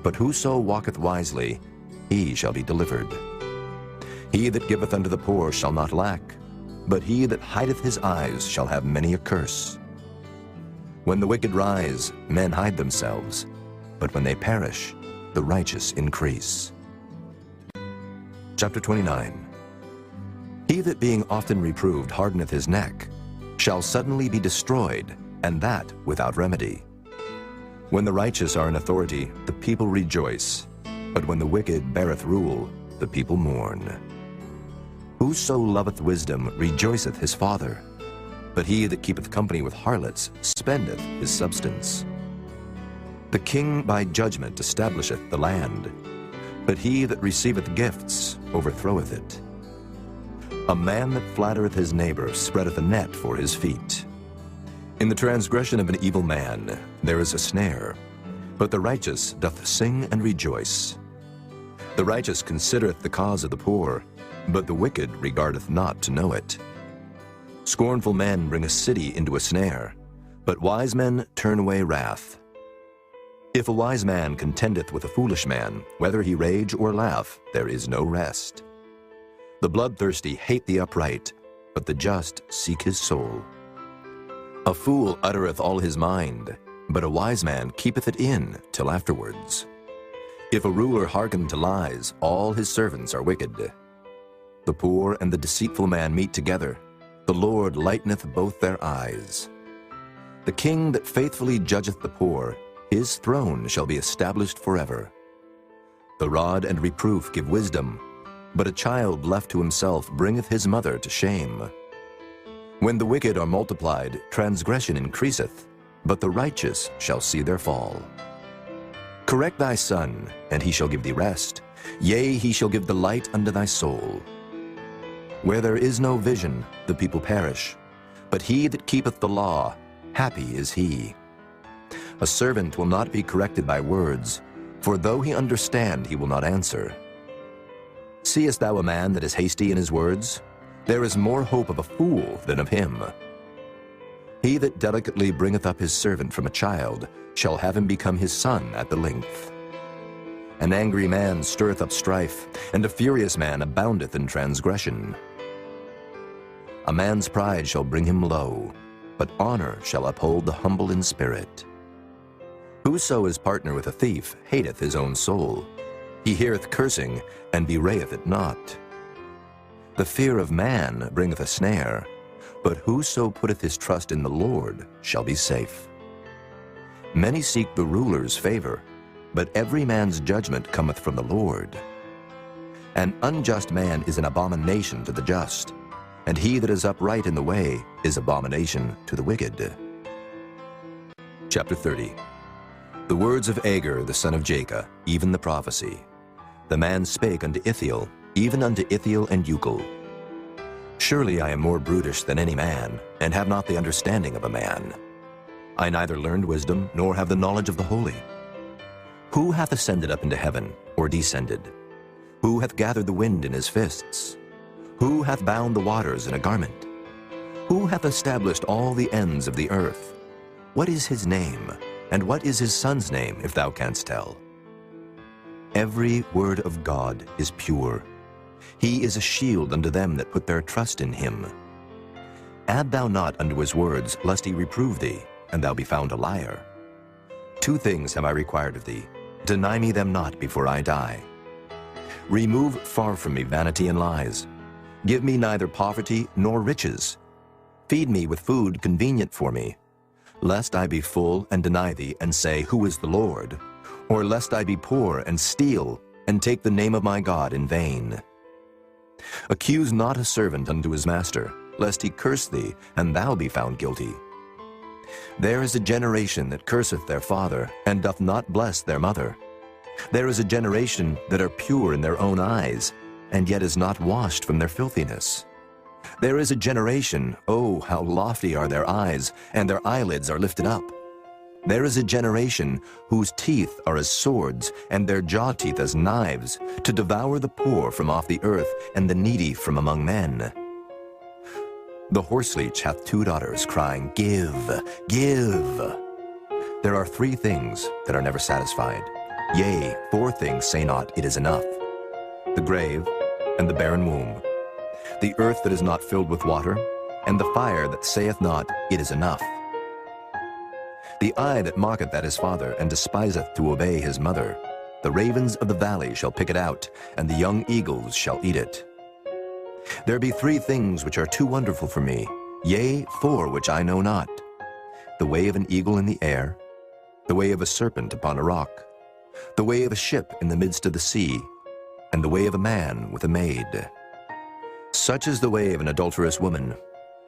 but whoso walketh wisely, he shall be delivered. He that giveth unto the poor shall not lack, but he that hideth his eyes shall have many a curse. When the wicked rise, men hide themselves, but when they perish, the righteous increase. Chapter 29. He that being often reproved hardeneth his neck shall suddenly be destroyed, and that without remedy. When the righteous are in authority, the people rejoice, but when the wicked beareth rule, the people mourn. Whoso loveth wisdom rejoiceth his father, but he that keepeth company with harlots spendeth his substance. The king by judgment establisheth the land, but he that receiveth gifts overthroweth it. A man that flattereth his neighbor spreadeth a net for his feet. In the transgression of an evil man there is a snare, but the righteous doth sing and rejoice. The righteous considereth the cause of the poor, but the wicked regardeth not to know it. Scornful men bring a city into a snare, but wise men turn away wrath. If a wise man contendeth with a foolish man, whether he rage or laugh, there is no rest. The bloodthirsty hate the upright, but the just seek his soul. A fool uttereth all his mind, but a wise man keepeth it in till afterwards. If a ruler hearken to lies, all his servants are wicked. The poor and the deceitful man meet together. The Lord lighteneth both their eyes. The king that faithfully judgeth the poor, his throne shall be established forever. The rod and reproof give wisdom, but a child left to himself bringeth his mother to shame. When the wicked are multiplied, transgression increaseth, but the righteous shall see their fall. Correct thy son, and he shall give thee rest. Yea, he shall give delight unto thy soul. Where there is no vision, the people perish, but he that keepeth the law, happy is he. A servant will not be corrected by words, for though he understand, he will not answer. Seest thou a man that is hasty in his words? There is more hope of a fool than of him. He that delicately bringeth up his servant from a child shall have him become his son at the length. An angry man stirreth up strife, and a furious man aboundeth in transgression. A man's pride shall bring him low, but honor shall uphold the humble in spirit. Whoso is partner with a thief hateth his own soul. He heareth cursing, and bewrayeth it not. The fear of man bringeth a snare, but whoso putteth his trust in the Lord shall be safe. Many seek the ruler's favor, but every man's judgment cometh from the Lord. An unjust man is an abomination to the just, and he that is upright in the way is abomination to the wicked. Chapter 30. The words of Agur the son of Jacob, even the prophecy. The man spake unto Ithiel, even unto Ithiel and Euchel. Surely I am more brutish than any man, and have not the understanding of a man. I neither learned wisdom, nor have the knowledge of the holy. Who hath ascended up into heaven, or descended? Who hath gathered the wind in his fists? Who hath bound the waters in a garment? Who hath established all the ends of the earth? What is his name, and what is his son's name, if thou canst tell? Every word of God is pure. He is a shield unto them that put their trust in him. Add thou not unto his words, lest he reprove thee, and thou be found a liar. 2 things have I required of thee. Deny me them not before I die. Remove far from me vanity and lies. Give me neither poverty nor riches. Feed me with food convenient for me, lest I be full and deny thee, and say, Who is the Lord? Or lest I be poor and steal, and take the name of my God in vain. Accuse not a servant unto his master, lest he curse thee, and thou be found guilty. There is a generation that curseth their father, and doth not bless their mother. There is a generation that are pure in their own eyes, and yet is not washed from their filthiness. There is a generation, oh, how lofty are their eyes, and their eyelids are lifted up. There is a generation whose teeth are as swords, and their jaw teeth as knives, to devour the poor from off the earth, and the needy from among men. The horseleech hath 2 daughters, crying, Give, give. There are 3 things that are never satisfied. Yea, 4 things say not, It is enough. The grave, and the barren womb, the earth that is not filled with water, and the fire that saith not, It is enough. The eye that mocketh at his father, and despiseth to obey his mother, the ravens of the valley shall pick it out, and the young eagles shall eat it. There be 3 things which are too wonderful for me, yea, 4 which I know not. The way of an eagle in the air, the way of a serpent upon a rock, the way of a ship in the midst of the sea, and the way of a man with a maid. Such is the way of an adulterous woman.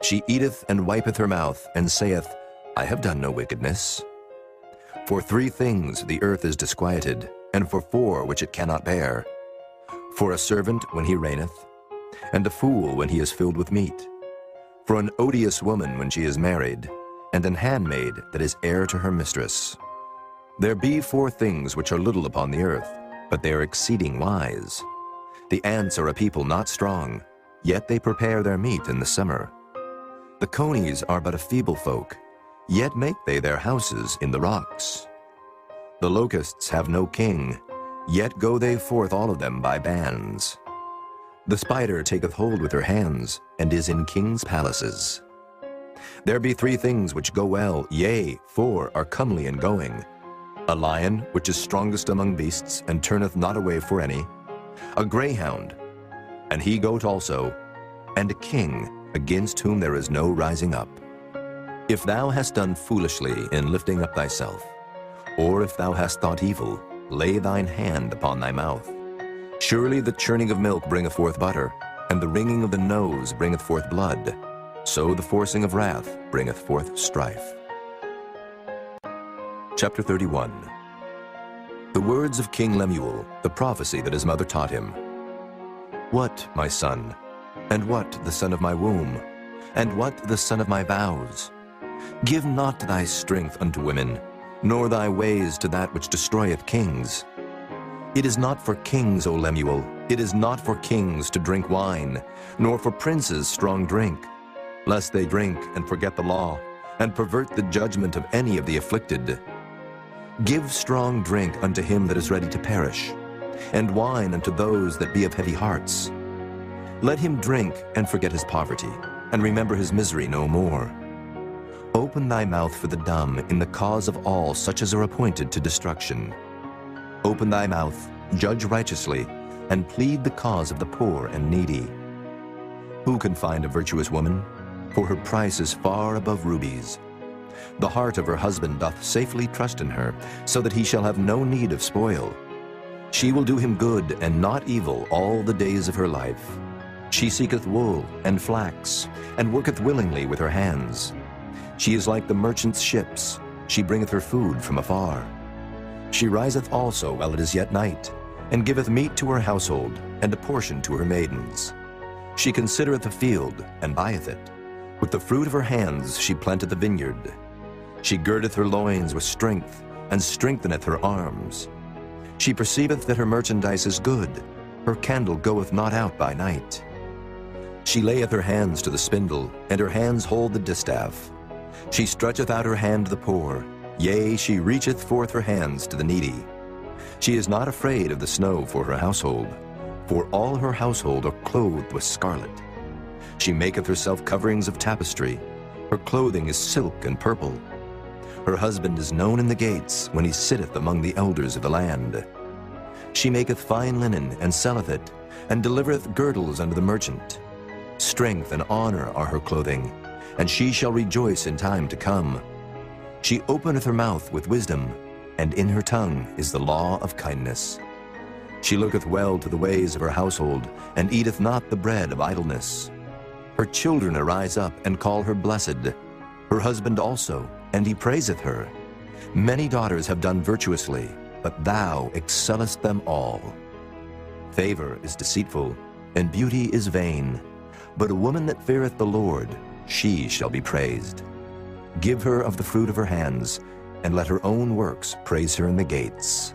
She eateth and wipeth her mouth, and saith, I have done no wickedness. For 3 things the earth is disquieted, and for 4 which it cannot bear. For a servant when he reigneth, and a fool when he is filled with meat. For an odious woman when she is married, and an handmaid that is heir to her mistress. There be 4 things which are little upon the earth, but they are exceeding wise. The ants are a people not strong, yet they prepare their meat in the summer. The conies are but a feeble folk, yet make they their houses in the rocks. The locusts have no king, yet go they forth all of them by bands. The spider taketh hold with her hands, and is in kings' palaces. There be 3 things which go well, yea, 4 are comely in going. A lion, which is strongest among beasts, and turneth not away for any. A greyhound, and he goat also, and a king, against whom there is no rising up. If thou hast done foolishly in lifting up thyself, or if thou hast thought evil, lay thine hand upon thy mouth. Surely the churning of milk bringeth forth butter, and the wringing of the nose bringeth forth blood. So the forcing of wrath bringeth forth strife. Chapter 31. The words of King Lemuel, the prophecy that his mother taught him. What, my son, and what the son of my womb, and what the son of my vows? Give not thy strength unto women, nor thy ways to that which destroyeth kings. It is not for kings, O Lemuel, it is not for kings to drink wine, nor for princes strong drink, lest they drink and forget the law, and pervert the judgment of any of the afflicted. Give strong drink unto him that is ready to perish, and wine unto those that be of heavy hearts. Let him drink and forget his poverty, and remember his misery no more. Open thy mouth for the dumb in the cause of all such as are appointed to destruction. Open thy mouth, judge righteously, and plead the cause of the poor and needy. Who can find a virtuous woman? For her price is far above rubies. The heart of her husband doth safely trust in her, so that he shall have no need of spoil. She will do him good and not evil all the days of her life. She seeketh wool and flax, and worketh willingly with her hands. She is like the merchant's ships. She bringeth her food from afar. She riseth also while it is yet night, and giveth meat to her household, and a portion to her maidens. She considereth the field, and buyeth it. With the fruit of her hands she planteth the vineyard. She girdeth her loins with strength, and strengtheneth her arms. She perceiveth that her merchandise is good. Her candle goeth not out by night. She layeth her hands to the spindle, and her hands hold the distaff. She stretcheth out her hand to the poor, yea, she reacheth forth her hands to the needy. She is not afraid of the snow for her household, for all her household are clothed with scarlet. She maketh herself coverings of tapestry. Her clothing is silk and purple. Her husband is known in the gates, when he sitteth among the elders of the land. She maketh fine linen, and selleth it, and delivereth girdles unto the merchant. Strength and honor are her clothing, and she shall rejoice in time to come. She openeth her mouth with wisdom, and in her tongue is the law of kindness. She looketh well to the ways of her household, and eateth not the bread of idleness. Her children arise up and call her blessed, her husband also, and he praiseth her. Many daughters have done virtuously, but thou excellest them all. Favor is deceitful, and beauty is vain, but a woman that feareth the Lord, she shall be praised. Give her of the fruit of her hands, and let her own works praise her in the gates.